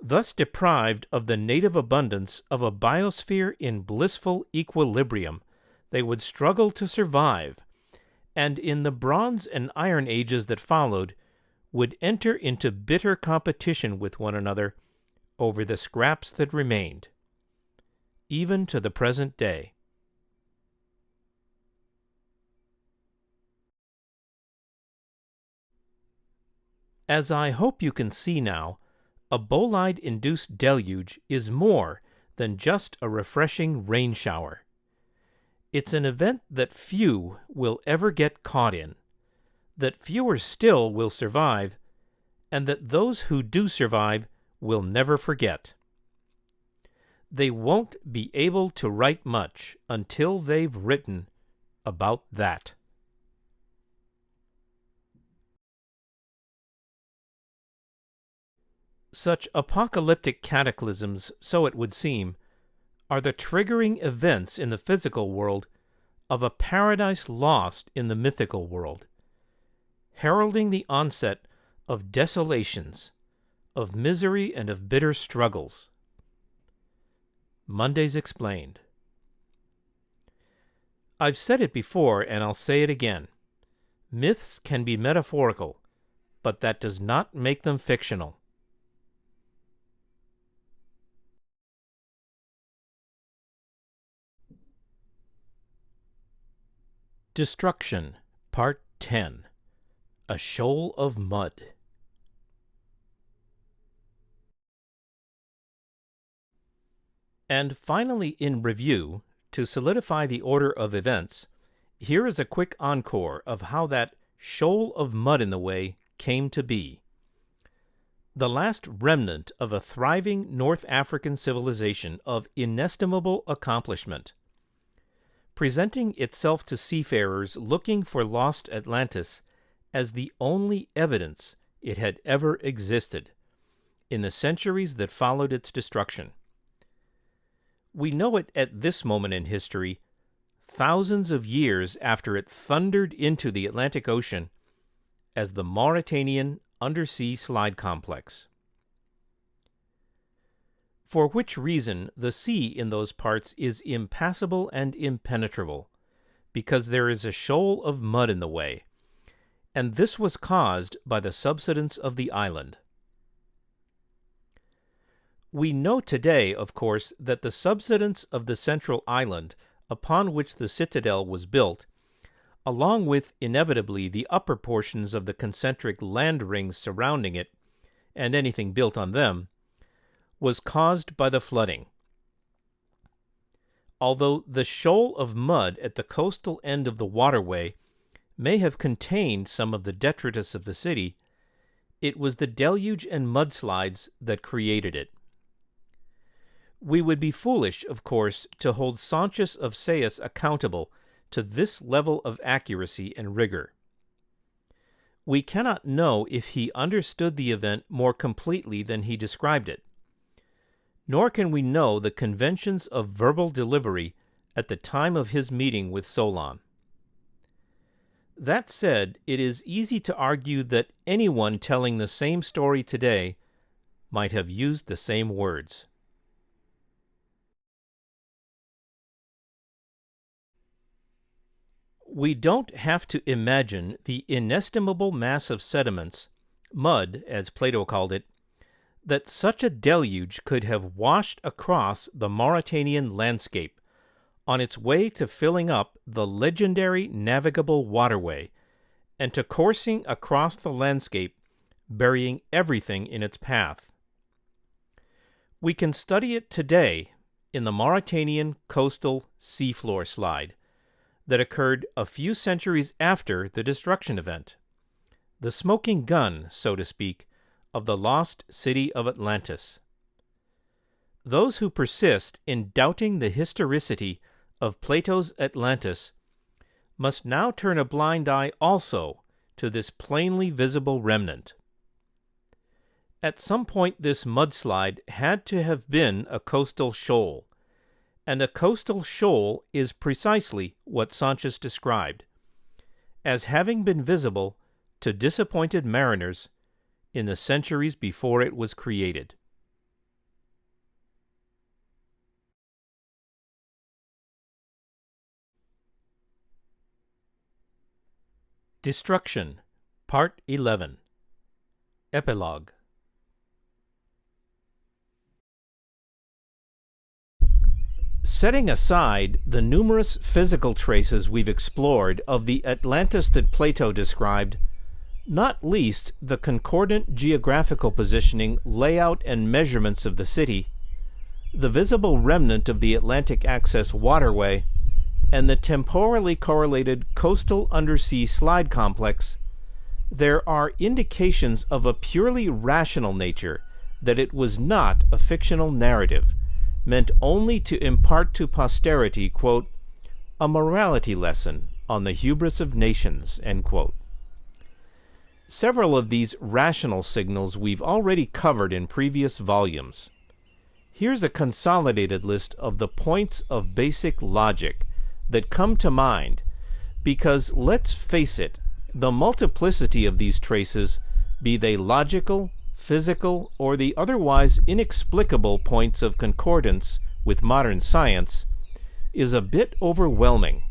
Thus deprived of the native abundance of a biosphere in blissful equilibrium, they would struggle to survive, and in the Bronze and Iron Ages that followed, would enter into bitter competition with one another over the scraps that remained, even to the present day. As I hope you can see now, a bolide-induced deluge is more than just a refreshing rain shower. It's an event that few will ever get caught in, that fewer still will survive, and that those who do survive will never forget. They won't be able to write much until they've written about that. Such apocalyptic cataclysms, so it would seem, are the triggering events in the physical world of a paradise lost in the mythical world, heralding the onset of desolations, of misery and of bitter struggles. Mondays Explained. I've said it before and I'll say it again. Myths can be metaphorical, but that does not make them fictional. Destruction, Part 10. A Shoal of Mud. And finally, in review, to solidify the order of events, here is a quick encore of how that shoal of mud in the way came to be. The last remnant of a thriving North African civilization of inestimable accomplishment, presenting itself to seafarers looking for lost Atlantis as the only evidence it had ever existed in the centuries that followed its destruction. We know it at this moment in history, thousands of years after it thundered into the Atlantic Ocean, as the Mauritanian Undersea Slide Complex. For which reason the sea in those parts is impassable and impenetrable, because there is a shoal of mud in the way, and this was caused by the subsidence of the island. We know today, of course, that the subsidence of the central island upon which the citadel was built, along with inevitably the upper portions of the concentric land rings surrounding it, and anything built on them, was caused by the flooding. Although the shoal of mud at the coastal end of the waterway may have contained some of the detritus of the city, it was the deluge and mudslides that created it. We would be foolish, of course, to hold Sanchez of Sayas accountable to this level of accuracy and rigor. We cannot know if he understood the event more completely than he described it, nor can we know the conventions of verbal delivery at the time of his meeting with Solon. That said, it is easy to argue that anyone telling the same story today might have used the same words. We don't have to imagine the inestimable mass of sediments, mud as Plato called it, that such a deluge could have washed across the Mauritanian landscape on its way to filling up the legendary navigable waterway and to coursing across the landscape, burying everything in its path. We can study it today in the Mauritanian coastal seafloor slide that occurred a few centuries after the destruction event, the smoking gun, so to speak, of the lost city of Atlantis. Those who persist in doubting the historicity of Plato's Atlantis must now turn a blind eye also to this plainly visible remnant. At some point this mudslide had to have been a coastal shoal, and a coastal shoal is precisely what Sanchez described, as having been visible to disappointed mariners in the centuries before it was created. Destruction, Part 11. Epilogue. Setting aside the numerous physical traces we've explored of the Atlantis that Plato described, not least the concordant geographical positioning, layout, and measurements of the city, the visible remnant of the Atlantic Access waterway, and the temporally correlated coastal undersea slide complex, there are indications of a purely rational nature that it was not a fictional narrative, meant only to impart to posterity, quote, a morality lesson on the hubris of nations, end quote. Several of these rational signals we've already covered in previous volumes. Here's a consolidated list of the points of basic logic that come to mind, because let's face it, the multiplicity of these traces, be they logical, physical, or the otherwise inexplicable points of concordance with modern science, is a bit overwhelming.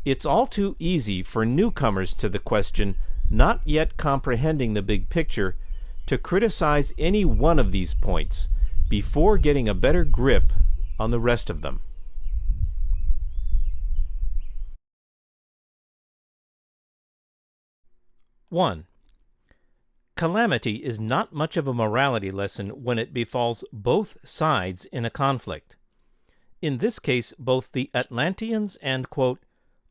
It's all too easy for newcomers to the question, not yet comprehending the big picture, to criticize any one of these points before getting a better grip on the rest of them. One. Calamity is not much of a morality lesson when it befalls both sides in a conflict. In this case, both the Atlanteans and, quote,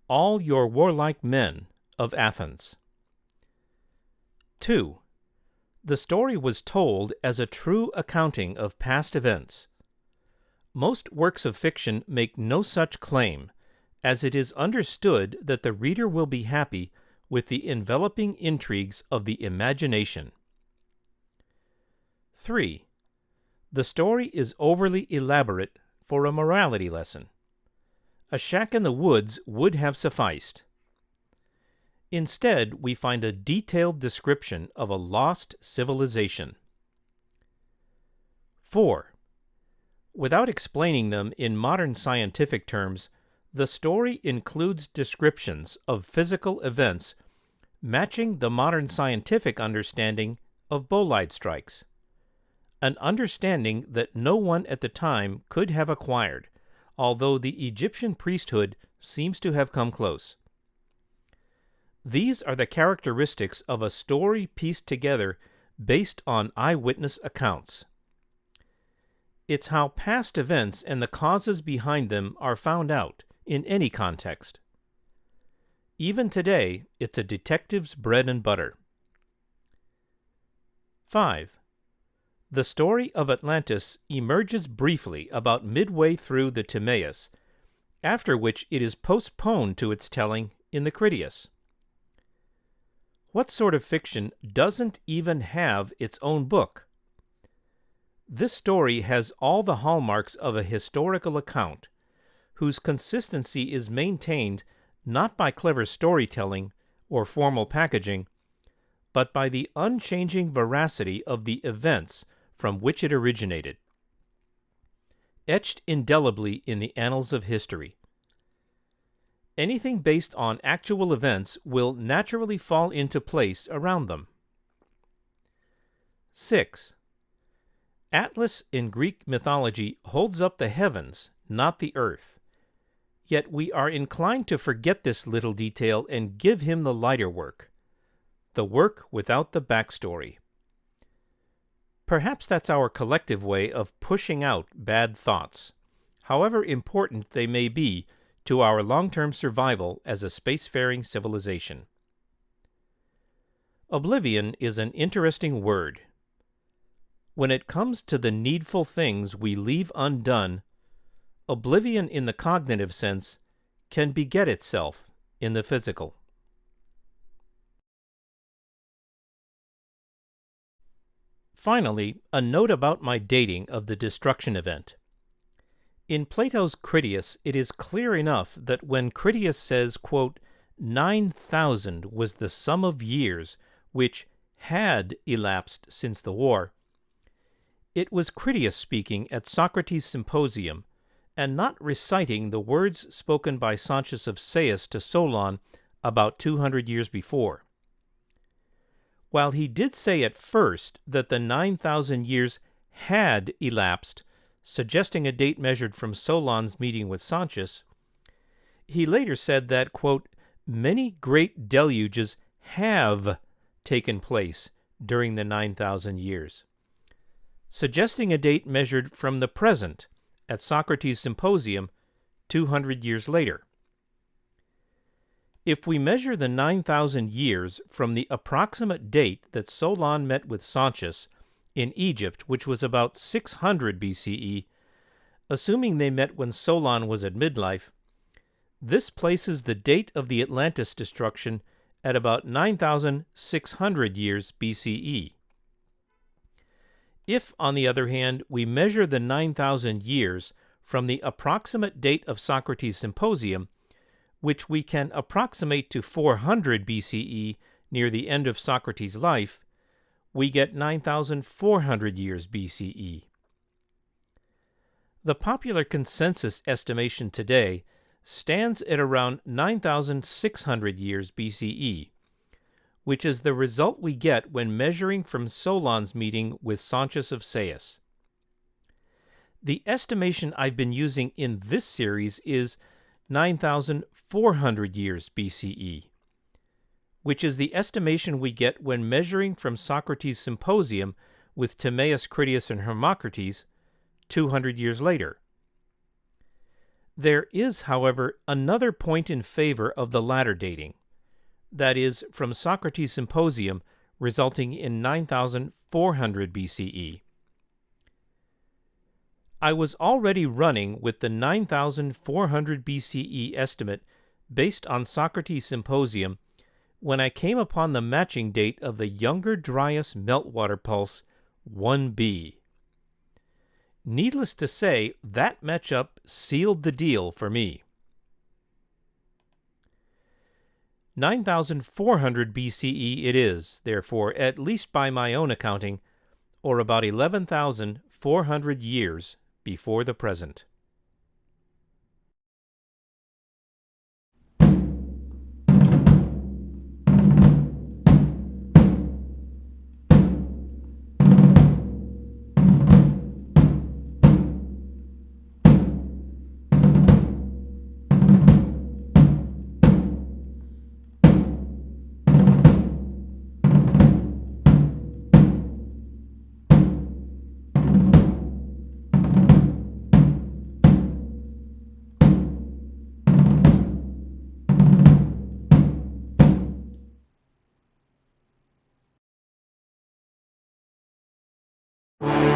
all your warlike men of Athens. 2. The story was told as a true accounting of past events. Most works of fiction make no such claim, as it is understood that the reader will be happy with the enveloping intrigues of the imagination. 3. The story is overly elaborate for a morality lesson. A shack in the woods would have sufficed. Instead, we find a detailed description of a lost civilization. 4. Without explaining them in modern scientific terms, the story includes descriptions of physical events matching the modern scientific understanding of bolide strikes, an understanding that no one at the time could have acquired, although the Egyptian priesthood seems to have come close. These are the characteristics of a story pieced together based on eyewitness accounts. It's how past events and the causes behind them are found out in any context. Even today, it's a detective's bread and butter. 5. The story of Atlantis emerges briefly about midway through the Timaeus, after which it is postponed to its telling in the Critias. What sort of fiction doesn't even have its own book? This story has all the hallmarks of a historical account, whose consistency is maintained not by clever storytelling or formal packaging, but by the unchanging veracity of the events from which it originated, etched indelibly in the annals of history. Anything based on actual events will naturally fall into place around them. 6. Atlas in Greek mythology holds up the heavens, not the earth. Yet we are inclined to forget this little detail and give him the lighter work, the work without the backstory. Perhaps that's our collective way of pushing out bad thoughts, however important they may be to our long-term survival as a spacefaring civilization. Oblivion is an interesting word. When it comes to the needful things we leave undone, oblivion in the cognitive sense can beget itself in the physical. Finally, a note about my dating of the destruction event. In Plato's Critias, it is clear enough that when Critias says, quote, 9,000 was the sum of years which had elapsed since the war, it was Critias speaking at Socrates' symposium, and not reciting the words spoken by Sancius of Sais to Solon about 200 years before. While he did say at first that the 9,000 years had elapsed, suggesting a date measured from Solon's meeting with Sancius, he later said that, quote, many great deluges have taken place during the 9,000 years, suggesting a date measured from the present at Socrates' symposium 200 years later. If we measure the 9,000 years from the approximate date that Solon met with Sancius in Egypt, which was about 600 BCE, assuming they met when Solon was at midlife, this places the date of the Atlantis destruction at about 9,600 years BCE. If, on the other hand, we measure the 9,000 years from the approximate date of Socrates' symposium, which we can approximate to 400 BCE near the end of Socrates' life, we get 9,400 years BCE. The popular consensus estimation today stands at around 9,600 years BCE, which is the result we get when measuring from Solon's meeting with Sancius of Sais. The estimation I've been using in this series is 9,400 years BCE, which is the estimation we get when measuring from Socrates' symposium with Timaeus, Critias, and Hermocrates 200 years later. There is, however, another point in favor of the latter dating, that is, from Socrates' symposium resulting in 9,400 BCE. I was already running with the 9,400 BCE estimate based on Socrates' symposium when I came upon the matching date of the Younger Dryas meltwater pulse 1b. Needless to say, that matchup sealed the deal for me. 9,400 BCE it is, therefore, at least by my own accounting, or about 11,400 years before the present. you.